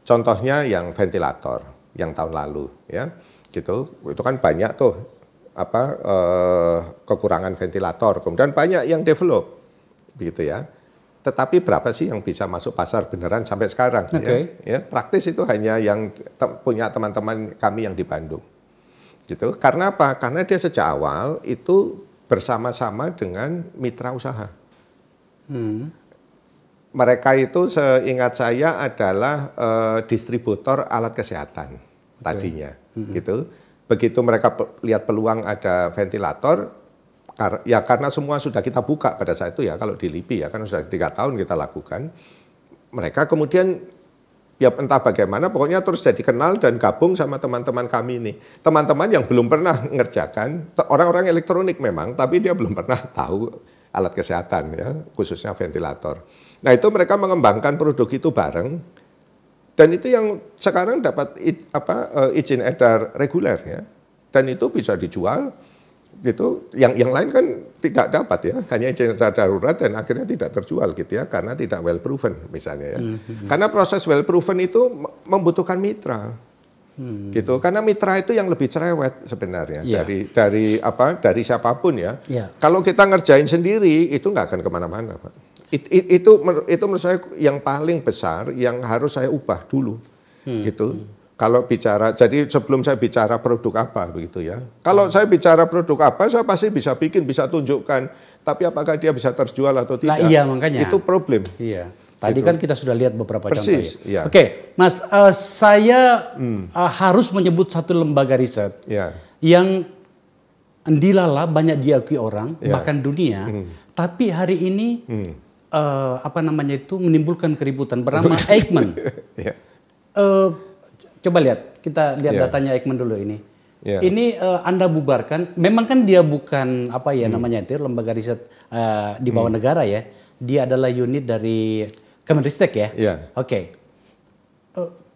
Contohnya yang ventilator yang tahun lalu ya, gitu. Itu kan banyak tuh kekurangan ventilator, kemudian banyak yang develop, begitu ya. Tetapi berapa sih yang bisa masuk pasar beneran sampai sekarang? Ya, praktis itu hanya yang punya teman-teman kami yang di Bandung. Gitu. Karena apa? Karena dia sejak awal itu bersama-sama dengan mitra usaha. Mereka itu seingat saya adalah distributor alat kesehatan tadinya. Gitu. Begitu mereka lihat peluang ada ventilator, ya karena semua sudah kita buka pada saat itu ya, kalau di LIPI ya kan sudah 3 tahun kita lakukan, mereka kemudian ya entah bagaimana pokoknya terus jadi kenal dan gabung sama teman-teman kami ini, teman-teman yang belum pernah ngerjakan, orang-orang elektronik memang, tapi dia belum pernah tahu alat kesehatan ya, khususnya ventilator. Nah itu mereka mengembangkan produk itu bareng, dan itu yang sekarang dapat izin edar reguler ya, dan itu bisa dijual. Gitu, yang lain kan tidak dapat ya, hanya izin edar darurat dan akhirnya tidak terjual gitu ya, karena tidak well proven misalnya ya. Karena proses well proven itu membutuhkan mitra, gitu. Karena mitra itu yang lebih cerewet sebenarnya dari siapapun ya. Kalau kita ngerjain sendiri itu nggak akan kemana-mana, Pak. Itu menurut saya yang paling besar yang harus saya ubah dulu, gitu. Kalau bicara, jadi sebelum saya bicara produk apa begitu ya. Kalau saya bicara produk apa, saya pasti bisa bikin, bisa tunjukkan. Tapi apakah dia bisa terjual atau tidak? Nah, iya makanya. Itu problem. Iya. Tadi kan kita sudah lihat beberapa Persis, contoh ya. Oke, Mas, saya harus menyebut satu lembaga riset yang dilala banyak diakui orang, bahkan dunia. Tapi hari ini menimbulkan keributan bernama Eijkman. Coba lihat, kita lihat datanya Eijkman dulu ini. Yeah. Ini Anda bubarkan, memang kan dia bukan apa ya namanya itu lembaga riset di bawah negara ya. Dia adalah unit dari Kemenristek ya. Yeah. Oke.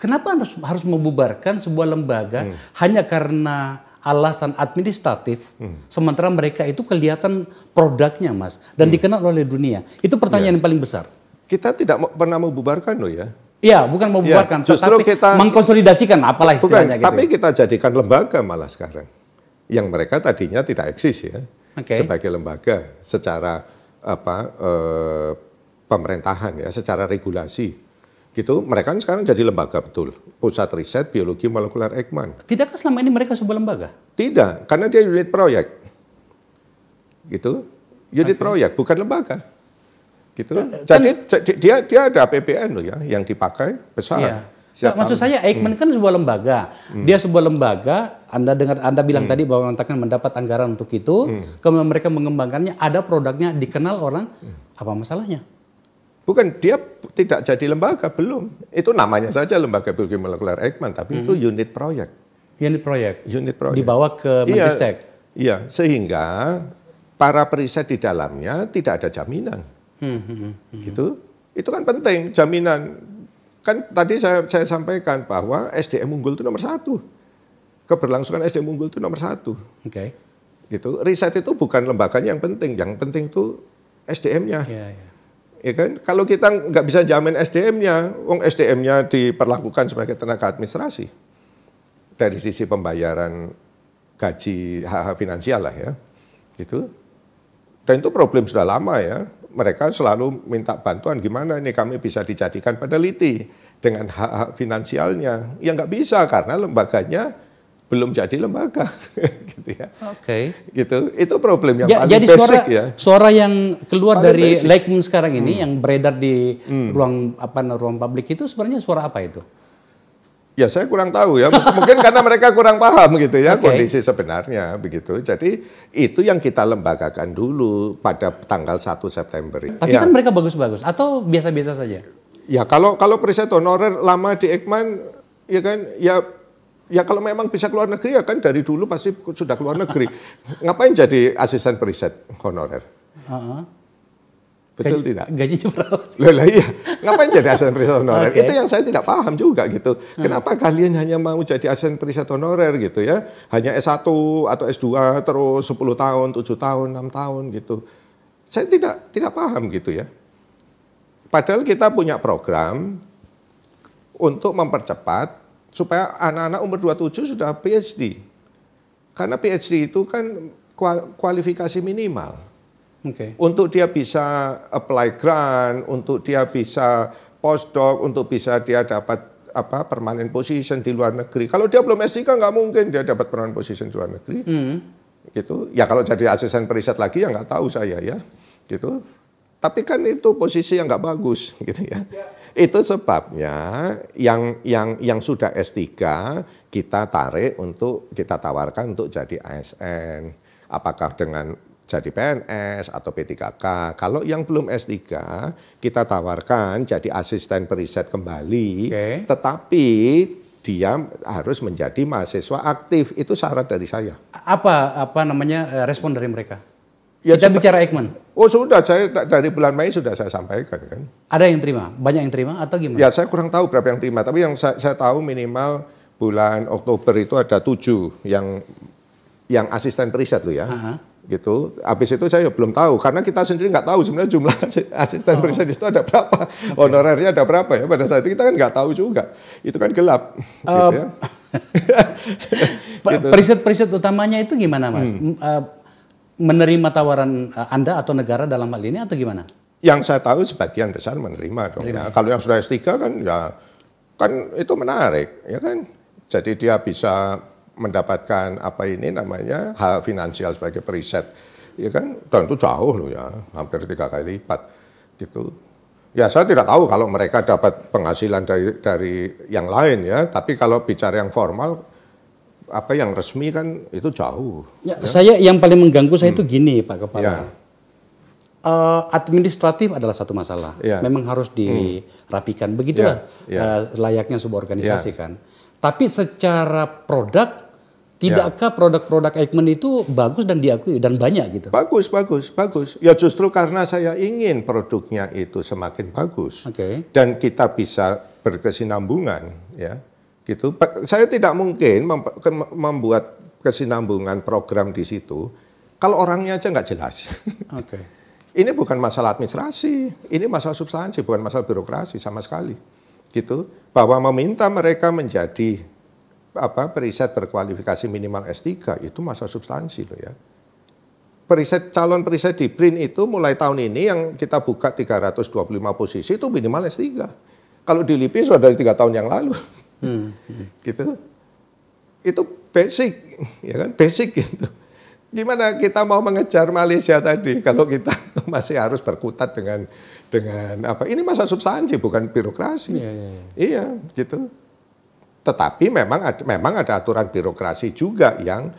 Kenapa harus membubarkan sebuah lembaga hanya karena alasan administratif, sementara mereka itu kelihatan produknya, Mas, dan dikenal oleh dunia. Itu pertanyaan yang paling besar. Kita tidak pernah membubarkan loh ya. Iya, bukan membubarkan, justru tetapi kita mengkonsolidasikan apalah istilahnya. Bukan, tapi kita jadikan lembaga malah sekarang. Yang mereka tadinya tidak eksis ya, sebagai lembaga secara pemerintahan ya, secara regulasi. Gitu, mereka kan sekarang jadi lembaga betul. Pusat Riset Biologi Molekuler Eijkman. Tidakkah selama ini mereka sebuah lembaga? Tidak, karena dia unit proyek. Gitu. Unit proyek, bukan lembaga. Gitu. Jadi dia ada APBN loh ya yang dipakai besar. Iya. Maksud saya Eijkman kan sebuah lembaga. Dia sebuah lembaga, Anda bilang tadi bahwa akan mendapat anggaran untuk itu, kemudian mereka mengembangkannya, ada produknya, dikenal orang, apa masalahnya? Bukan, dia tidak jadi lembaga, belum. Itu namanya saja Lembaga Biologi Molekuler Eijkman, tapi itu unit proyek. Unit proyek. Dibawa ke Menristek. Iya, sehingga para periset di dalamnya tidak ada jaminan. Gitu. Itu kan penting, jaminan. Kan tadi saya sampaikan bahwa SDM unggul itu nomor 1. Keberlangsungan SDM unggul itu nomor 1. Oke. Gitu. Riset itu bukan lembaganya yang penting itu SDM-nya. Ya kan? Kalau kita nggak bisa jamin SDM-nya, SDM-nya diperlakukan sebagai tenaga administrasi dari sisi pembayaran gaji hak finansial lah ya, gitu. Dan itu problem sudah lama ya. Mereka selalu minta bantuan gimana ini kami bisa dijadikan peneliti dengan hak finansialnya. Ya nggak bisa karena lembaganya belum jadi lembaga, gitu ya. Gitu. Itu problem yang paling jadi basic ya. Suara yang keluar paling dari Eijkman sekarang ini yang beredar di ruang publik itu sebenarnya suara apa itu? Ya saya kurang tahu ya. Mungkin karena mereka kurang paham gitu ya kondisi sebenarnya begitu. Jadi itu yang kita lembagakan dulu pada tanggal 1 September. Tapi kan mereka bagus-bagus atau biasa-biasa saja? Ya kalau periset honorer lama di Eijkman ya kan ya kalau memang bisa keluar negeri ya kan dari dulu pasti sudah keluar negeri. Ngapain jadi asisten periset honorer? Betul tidak? Gajinya berapa? Loh, iya. Ngapain jadi asisten periset honorer? Itu yang saya tidak paham juga gitu. Kenapa kalian hanya mau jadi asisten periset honorer gitu ya? Hanya S1 atau S2 terus 10 tahun, 7 tahun, 6 tahun gitu. Saya tidak paham gitu ya. Padahal kita punya program untuk mempercepat supaya anak-anak umur 27 sudah PhD. Karena PhD itu kan kualifikasi minimal. Untuk dia bisa apply grant, untuk dia bisa postdoc, untuk bisa dia dapat permanent position di luar negeri. Kalau dia belum S3 nggak mungkin dia dapat permanent position di luar negeri. Gitu. Ya kalau jadi asisten periset lagi ya nggak tahu saya ya. Gitu. Tapi kan itu posisi yang nggak bagus gitu ya. Itu sebabnya yang sudah S3 kita kita tawarkan untuk jadi ASN. Apakah dengan jadi PNS atau P3K. Kalau yang belum S3 kita tawarkan jadi asisten periset kembali. Tetapi dia harus menjadi mahasiswa aktif. Itu syarat dari saya. Apa namanya respon dari mereka? Ya, kita bicara Eijkman. Oh sudah, saya dari bulan Mei sudah saya sampaikan kan. Ada yang terima? Banyak yang terima atau gimana? Ya saya kurang tahu berapa yang terima, tapi yang saya tahu minimal bulan Oktober itu ada 7 yang asisten periset loh ya. Gitu. Habis itu saya belum tahu karena kita sendiri nggak tahu sebenarnya jumlah asisten periset itu ada berapa, honorernya ada berapa ya. Pada saat itu kita kan nggak tahu juga. Itu kan gelap. Gitu ya. Gitu. Periset utamanya itu gimana Mas? Menerima tawaran Anda atau negara dalam hal ini atau gimana? Yang saya tahu sebagian besar menerima dong ya. Kalau yang sudah S3 kan ya kan itu menarik ya kan. Jadi dia bisa mendapatkan hak finansial sebagai periset ya kan. Dan itu jauh loh ya, hampir 3 kali lipat gitu. Ya saya tidak tahu kalau mereka dapat penghasilan dari yang lain ya, tapi kalau bicara yang formal yang resmi kan itu jauh. Ya. Saya yang paling mengganggu saya itu gini Pak Kepala. Administratif adalah satu masalah. Memang harus dirapikan. Begitulah layaknya sebuah organisasi kan. Tapi secara produk, tidakkah produk-produk Eijkman itu bagus dan diakui dan banyak gitu? Bagus, bagus, bagus. Ya justru karena saya ingin produknya itu semakin bagus. Dan kita bisa berkesinambungan, ya. Gitu. Saya tidak mungkin membuat kesinambungan program di situ kalau orangnya aja nggak jelas. Ini bukan masalah administrasi, ini masalah substansi, bukan masalah birokrasi sama sekali. Gitu. Bahwa meminta mereka menjadi periset berkualifikasi minimal S3 itu masalah substansi loh ya. Calon periset di BRIN itu mulai tahun ini yang kita buka 325 posisi itu minimal S3. Kalau di LIPI sudah dari 3 tahun yang lalu. Gitu. Itu basic, ya kan? Basic gitu. Gimana kita mau mengejar Malaysia tadi kalau kita masih harus berkutat dengan apa? Ini masalah substansi bukan birokrasi. Iya, gitu. Tetapi memang ada aturan birokrasi juga yang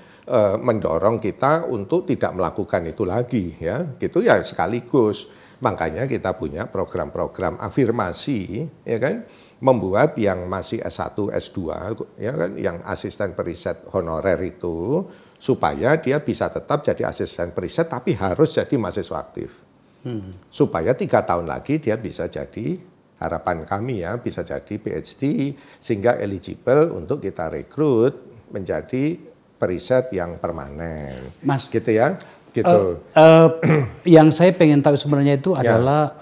mendorong kita untuk tidak melakukan itu lagi, ya. Gitu ya sekaligus. Makanya kita punya program-program afirmasi, ya kan? Membuat yang masih S1, S2, ya kan, yang asisten periset honorer itu supaya dia bisa tetap jadi asisten periset tapi harus jadi mahasiswa aktif. Supaya 3 tahun lagi dia bisa jadi, harapan kami ya, bisa jadi PhD sehingga eligible untuk kita rekrut menjadi periset yang permanen. Mas, gitu ya. Gitu. Yang saya pengen tahu sebenarnya itu adalah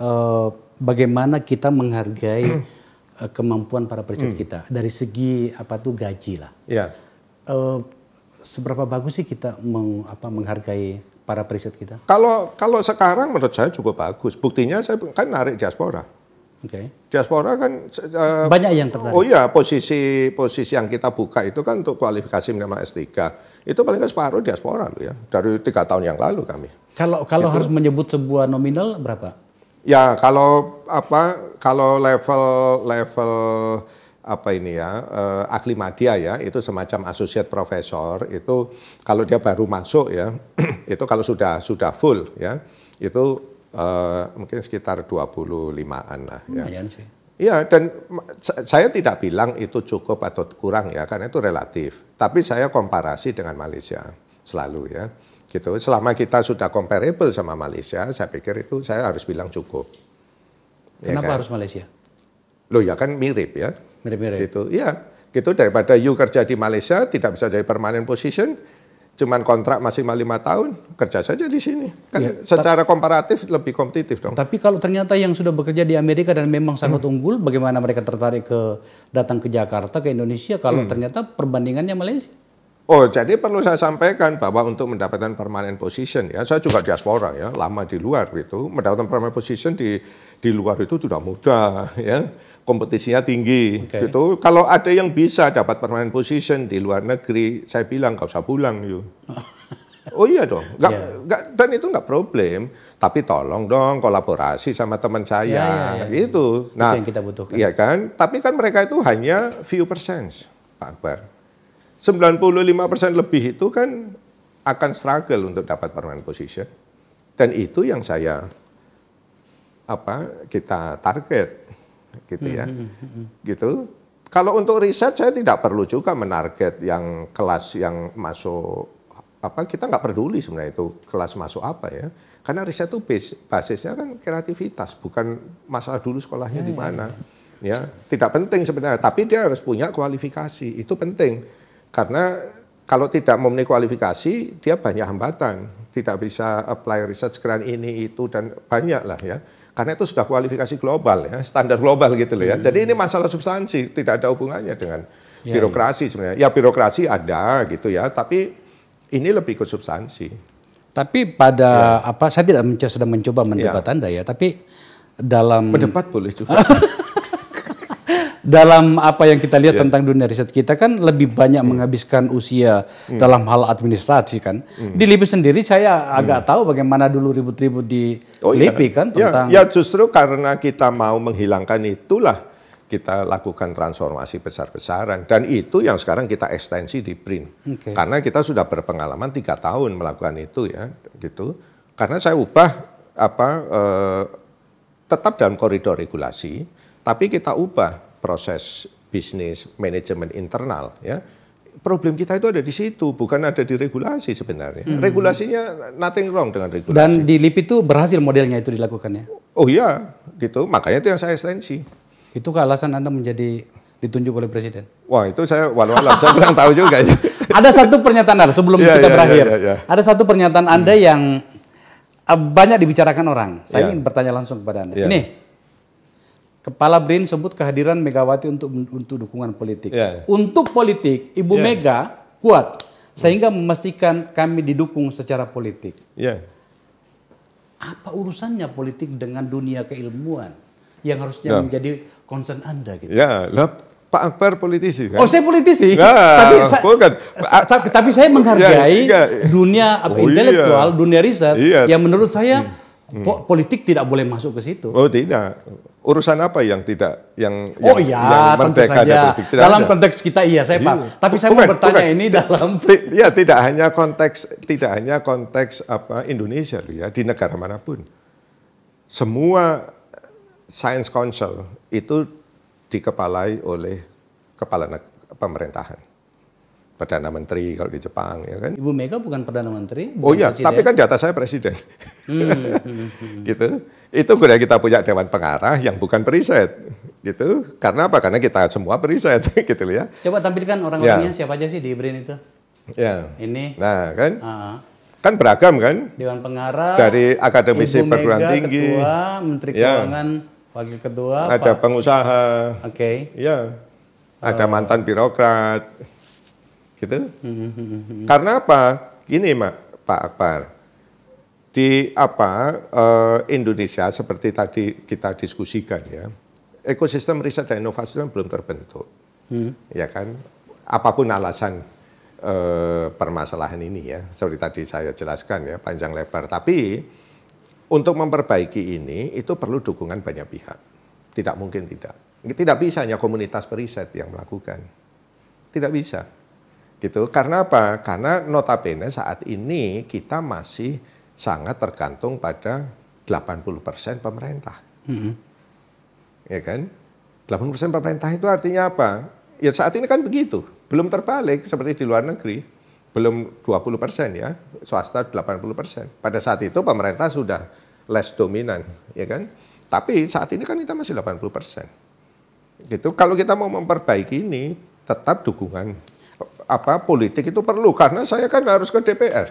bagaimana kita menghargai kemampuan para periset kita dari segi gaji lah. Seberapa bagus sih kita menghargai para periset kita? Kalau sekarang menurut saya cukup bagus. Buktinya saya kan narik diaspora. Diaspora kan banyak yang tertarik. Oh iya, posisi yang kita buka itu kan untuk kualifikasi minimal S3. Itu paling nggak separuh diaspora loh ya. Dari 3 tahun yang lalu kami. Kalau gitu. Harus menyebut sebuah nominal berapa? Ya, kalau level ahli media ya, itu semacam associate professor, itu kalau dia baru masuk ya, itu kalau sudah full ya, itu mungkin sekitar 25-an lah ya. Iya, dan saya tidak bilang itu cukup atau kurang ya, karena itu relatif. Tapi saya komparasi dengan Malaysia selalu ya. Gitu. Selama kita sudah comparable sama Malaysia, saya pikir itu saya harus bilang cukup. Kenapa ya kan? Harus Malaysia? Loh ya kan mirip ya. Mirip-mirip. Gitu. Ya, gitu daripada you kerja di Malaysia tidak bisa jadi permanent position, cuman kontrak maksimal 5 tahun, kerja saja di sini. Kan ya, secara komparatif lebih kompetitif dong. Tapi kalau ternyata yang sudah bekerja di Amerika dan memang sangat unggul, bagaimana mereka tertarik datang ke Jakarta, ke Indonesia kalau ternyata perbandingannya Malaysia? Oh, jadi perlu saya sampaikan bahwa untuk mendapatkan permanent position ya, saya juga diaspora ya, lama di luar gitu, mendapatkan permanent position di luar itu tidak mudah ya, kompetisinya tinggi gitu. Kalau ada yang bisa dapat permanent position di luar negeri, saya bilang nggak usah pulang yuk. Oh iya dong, dan itu nggak problem. Tapi tolong dong kolaborasi sama teman saya, gitu. Nah, itu yang kita butuhkan. Iya kan, tapi kan mereka itu hanya few percent, Pak Akbar. 95% lebih itu kan akan struggle untuk dapat permanent position. Dan itu yang kita target gitu ya. Gitu. Kalau untuk riset saya tidak perlu juga menarget yang kelas yang masuk kita nggak peduli sebenarnya itu kelas masuk apa ya. Karena riset itu basisnya kan kreativitas, bukan masalah dulu sekolahnya di mana. Ya, tidak penting sebenarnya, tapi dia harus punya kualifikasi. Itu penting. Karena kalau tidak memenuhi kualifikasi, dia banyak hambatan. Tidak bisa apply research grant ini, itu, dan banyak lah ya. Karena itu sudah kualifikasi global ya, standar global gitu loh ya. Jadi ini masalah substansi, tidak ada hubungannya dengan birokrasi sebenarnya. Ya birokrasi ada gitu ya, tapi ini lebih ke substansi. Tapi saya tidak sedang mencoba mendebat Anda ya, tapi dalam... Mendebat boleh juga. Dalam apa yang kita lihat tentang dunia riset kita kan lebih banyak menghabiskan usia dalam hal administrasi kan. Di LIPI sendiri saya agak tahu bagaimana dulu ribut-ribut di LIPI kan tentang... Ya justru karena kita mau menghilangkan itulah kita lakukan transformasi besar-besaran. Dan itu yang sekarang kita ekstensi di BRIN. Karena kita sudah berpengalaman 3 tahun melakukan itu ya. Gitu. Karena saya ubah tetap dalam koridor regulasi, tapi kita ubah proses bisnis, manajemen internal, ya. Problem kita itu ada di situ, bukan ada di regulasi sebenarnya. Regulasinya nothing wrong dengan regulasi. Dan di LIP itu berhasil modelnya itu dilakukannya? Oh iya, gitu. Makanya itu yang saya ekstensi. Itu alasan Anda menjadi ditunjuk oleh Presiden? Wah, itu saya walau-walau saya kurang tahu juga. Ada satu pernyataan Anda sebelum kita berakhir. Ada satu pernyataan Anda yang banyak dibicarakan orang. Saya ingin bertanya langsung kepada Anda. Ini, Kepala BRIN sebut kehadiran Megawati untuk dukungan politik. Untuk politik, Ibu Mega kuat sehingga memastikan kami didukung secara politik. Apa urusannya politik dengan dunia keilmuan yang harusnya menjadi concern Anda gitu? Pak Akbar politisi kan? Oh, saya politisi. Tapi saya menghargai dunia intelektual, dunia riset yang menurut saya politik tidak boleh masuk ke situ. Oh, tidak. Urusan apa yang tidak yang tentu saja. Dalam konteks kita saya paham. Tapi saya mau bertanya ini dalam tidak hanya konteks apa Indonesia ya, di negara manapun. Semua Science Council itu dikepalai oleh kepala pemerintahan. Perdana Menteri kalau di Jepang, ya kan? Ibu Mega bukan Perdana Menteri? Oh iya, presiden. Tapi kan di atas saya Presiden. Gitu. Itu sudah kita punya Dewan Pengarah yang bukan periset. Gitu. Karena apa? Karena kita semua periset. Gitu ya. Coba tampilkan orang-orangnya siapa aja sih di BRIN itu? Ini. Nah kan? Kan beragam kan? Dewan Pengarah. Dari akademisi perguruan tinggi. Ketua, Menteri Keuangan, Wakil Ketua. Ada pengusaha. Ya. Ada mantan birokrat. Gitu. Karena apa? Gini Pak Akbar, di Indonesia seperti tadi kita diskusikan ya, ekosistem riset dan inovasi kan belum terbentuk, ya kan? Apapun alasan permasalahan ini ya, seperti tadi saya jelaskan ya panjang lebar. Tapi untuk memperbaiki ini itu perlu dukungan banyak pihak. Tidak mungkin tidak. Tidak bisa hanya komunitas periset yang melakukan. Tidak bisa. Gitu. Karena apa? Karena notabene saat ini kita masih sangat tergantung pada 80% pemerintah. Ya kan? 80% pemerintah itu artinya apa? Ya saat ini kan begitu. Belum terbalik seperti di luar negeri. Belum 20% ya, swasta 80%. Pada saat itu pemerintah sudah less dominan, ya kan? Tapi saat ini kan kita masih 80%. Gitu. Kalau kita mau memperbaiki ini, tetap dukungan politik itu perlu, karena saya kan harus ke DPR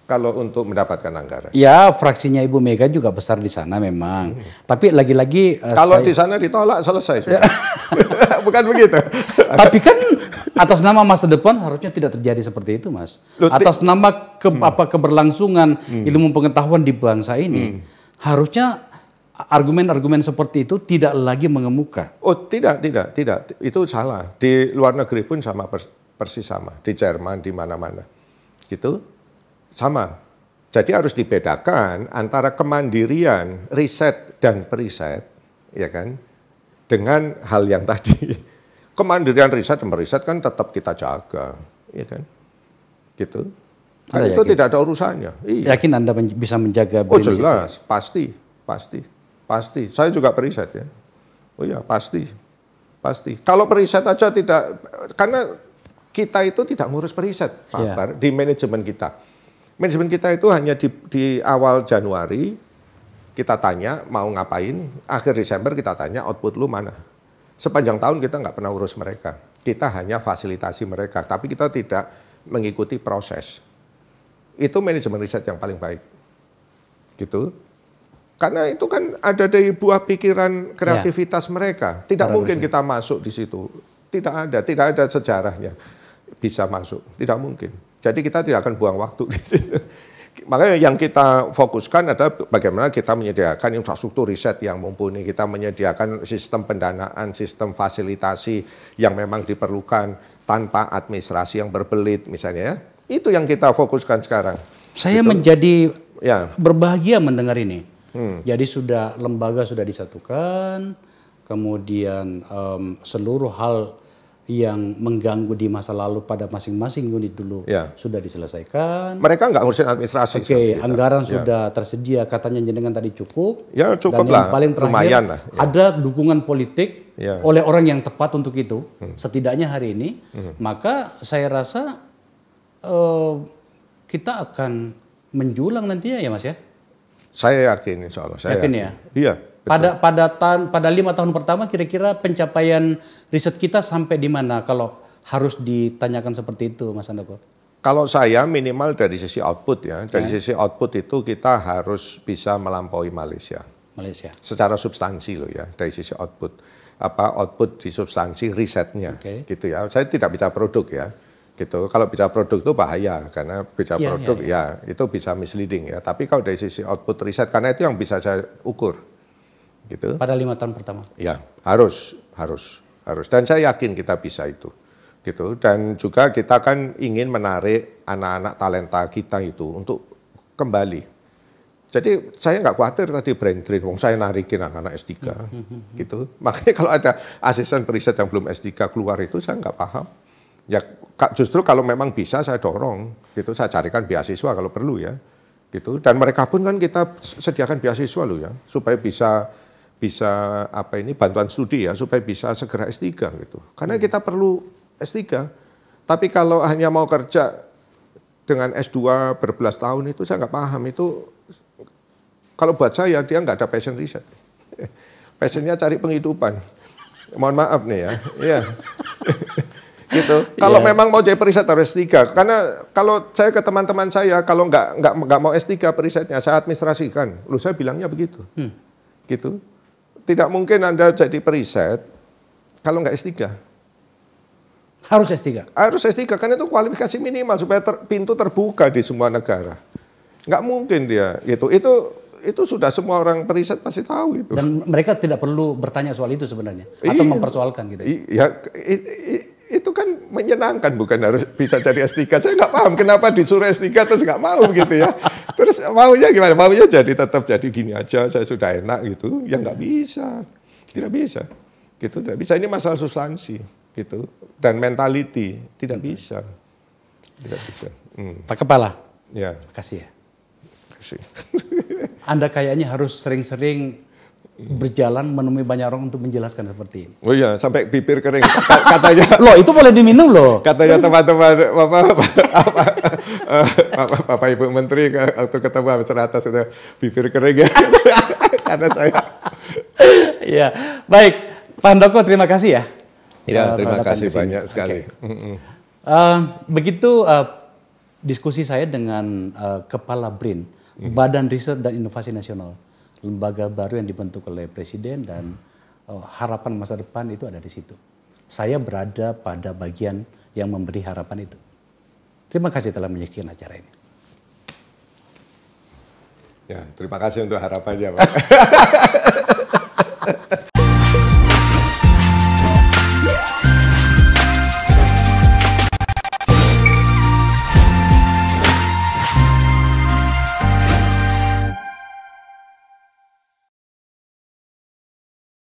kalau untuk mendapatkan anggaran. Ya, fraksinya Ibu Mega juga besar di sana memang. Tapi lagi-lagi kalau di sana ditolak selesai sudah. Bukan begitu. Tapi kan atas nama masa depan harusnya tidak terjadi seperti itu, Mas. Atas nama keberlangsungan ilmu pengetahuan di bangsa ini, harusnya argumen-argumen seperti itu tidak lagi mengemuka. Oh, tidak. Itu salah. Di luar negeri pun sama persis sama. Di Jerman, di mana-mana. Gitu. Sama. Jadi harus dibedakan antara kemandirian riset dan periset, ya kan? Dengan hal yang tadi. Kemandirian riset dan periset kan tetap kita jaga, ya kan? Gitu. Kan itu yakin? Tidak ada urusannya. Iya. Yakin Anda bisa menjaga BRIN? Oh jelas, pasti. Saya juga periset ya. Oh ya, pasti. Kalau periset aja tidak, karena kita itu tidak ngurus periset, Pak Akbar, di manajemen kita. Manajemen kita itu hanya di awal Januari kita tanya mau ngapain, akhir Desember kita tanya output lu mana. Sepanjang tahun kita nggak pernah urus mereka. Kita hanya fasilitasi mereka, tapi kita tidak mengikuti proses. Itu manajemen riset yang paling baik. Gitu. Karena itu kan ada dari buah pikiran kreativitas mereka. Tidak mungkin kita masuk di situ. Tidak ada sejarahnya bisa masuk. Tidak mungkin. Jadi kita tidak akan buang waktu di situ. Makanya yang kita fokuskan adalah bagaimana kita menyediakan infrastruktur riset yang mumpuni, kita menyediakan sistem pendanaan, sistem fasilitasi yang memang diperlukan tanpa administrasi yang berbelit misalnya ya. Itu yang kita fokuskan sekarang. Saya menjadi berbahagia mendengar ini. Jadi lembaga sudah disatukan, kemudian seluruh hal yang mengganggu di masa lalu pada masing-masing unit dulu sudah diselesaikan. Mereka nggak ngurusin administrasi. Oke, anggaran sudah tersedia, katanya jenengan tadi cukup. Ya cukup dan lah. yang paling terakhir lah. ada dukungan politik oleh orang yang tepat untuk itu. Setidaknya hari ini, maka saya rasa kita akan menjulang nanti ya Mas ya. Saya yakin insya Allah. Saya yakin. Ya. Iya. Pada 5 tahun pertama kira-kira pencapaian riset kita sampai di mana kalau harus ditanyakan seperti itu Mas Handoko? Kalau saya minimal dari sisi output ya, dari sisi output itu kita harus bisa melampaui Malaysia. Secara substansi loh ya, dari sisi output. Output di substansi risetnya gitu ya. Saya tidak bicara produk ya. Gitu. Kalau bicara produk itu bahaya karena bicara produk itu bisa misleading ya. Tapi kalau dari sisi output riset karena itu yang bisa saya ukur. Gitu. Pada 5 tahun pertama. Ya, harus. Dan saya yakin kita bisa itu. Gitu. Dan juga kita kan ingin menarik anak-anak talenta kita itu untuk kembali. Jadi saya nggak khawatir tadi brain drain, saya narikin anak-anak S3. Gitu. Makanya kalau ada asisten periset yang belum S3 keluar itu saya nggak paham. Ya justru kalau memang bisa saya dorong, gitu saya carikan beasiswa kalau perlu ya, gitu. Dan mereka pun kan kita sediakan beasiswa loh ya, supaya bisa bantuan studi ya, supaya bisa segera S3 gitu. Karena kita perlu S3. Tapi kalau hanya mau kerja dengan S2 berbelas tahun itu saya nggak paham itu. Kalau buat saya dia nggak ada passion riset. Passionnya cari penghidupan. Mohon maaf nih ya. Iya. Gitu. Kalau memang mau jadi periset harus S3. Karena kalau saya ke teman-teman saya kalau nggak mau S3 perisetnya saya administrasikan. Lu saya bilangnya begitu. Gitu. Tidak mungkin Anda jadi periset kalau nggak S3. Harus S3? Harus S3, karena itu kualifikasi minimal supaya pintu terbuka di semua negara. Nggak mungkin dia gitu. Itu sudah semua orang periset pasti tahu itu. Dan mereka tidak perlu bertanya soal itu sebenarnya? Atau mempersoalkan gitu? Iya, itu kan menyenangkan, bukan harus bisa jadi S3. Saya nggak paham kenapa disuruh S3 terus nggak mau gitu ya. Terus maunya gimana? Maunya tetap jadi gini aja, saya sudah enak gitu. Ya nggak bisa. Tidak bisa. Gitu, tidak bisa. Ini masalah substansi gitu. Dan mentality, tidak bisa. Tidak bisa. Pak Kepala, ya. Makasih ya. Makasih. Anda kayaknya harus sering-sering berjalan menemui banyak orang untuk menjelaskan seperti ini. Oh iya, sampai bibir kering. Katanya. Loh, itu boleh diminum loh. Katanya teman-teman Bapak Ibu Menteri waktu ketemu habis atas itu bibir kering ya. Karena saya. Iya, baik. Pak Handoko, terima kasih ya. Ya, terima kasih banyak sekali. Begitu diskusi saya dengan Kepala BRIN, Badan Riset dan Inovasi Nasional. Lembaga baru yang dibentuk oleh Presiden dan harapan masa depan itu ada di situ. Saya berada pada bagian yang memberi harapan itu. Terima kasih telah menyaksikan acara ini. Ya, terima kasih untuk harapannya, Pak.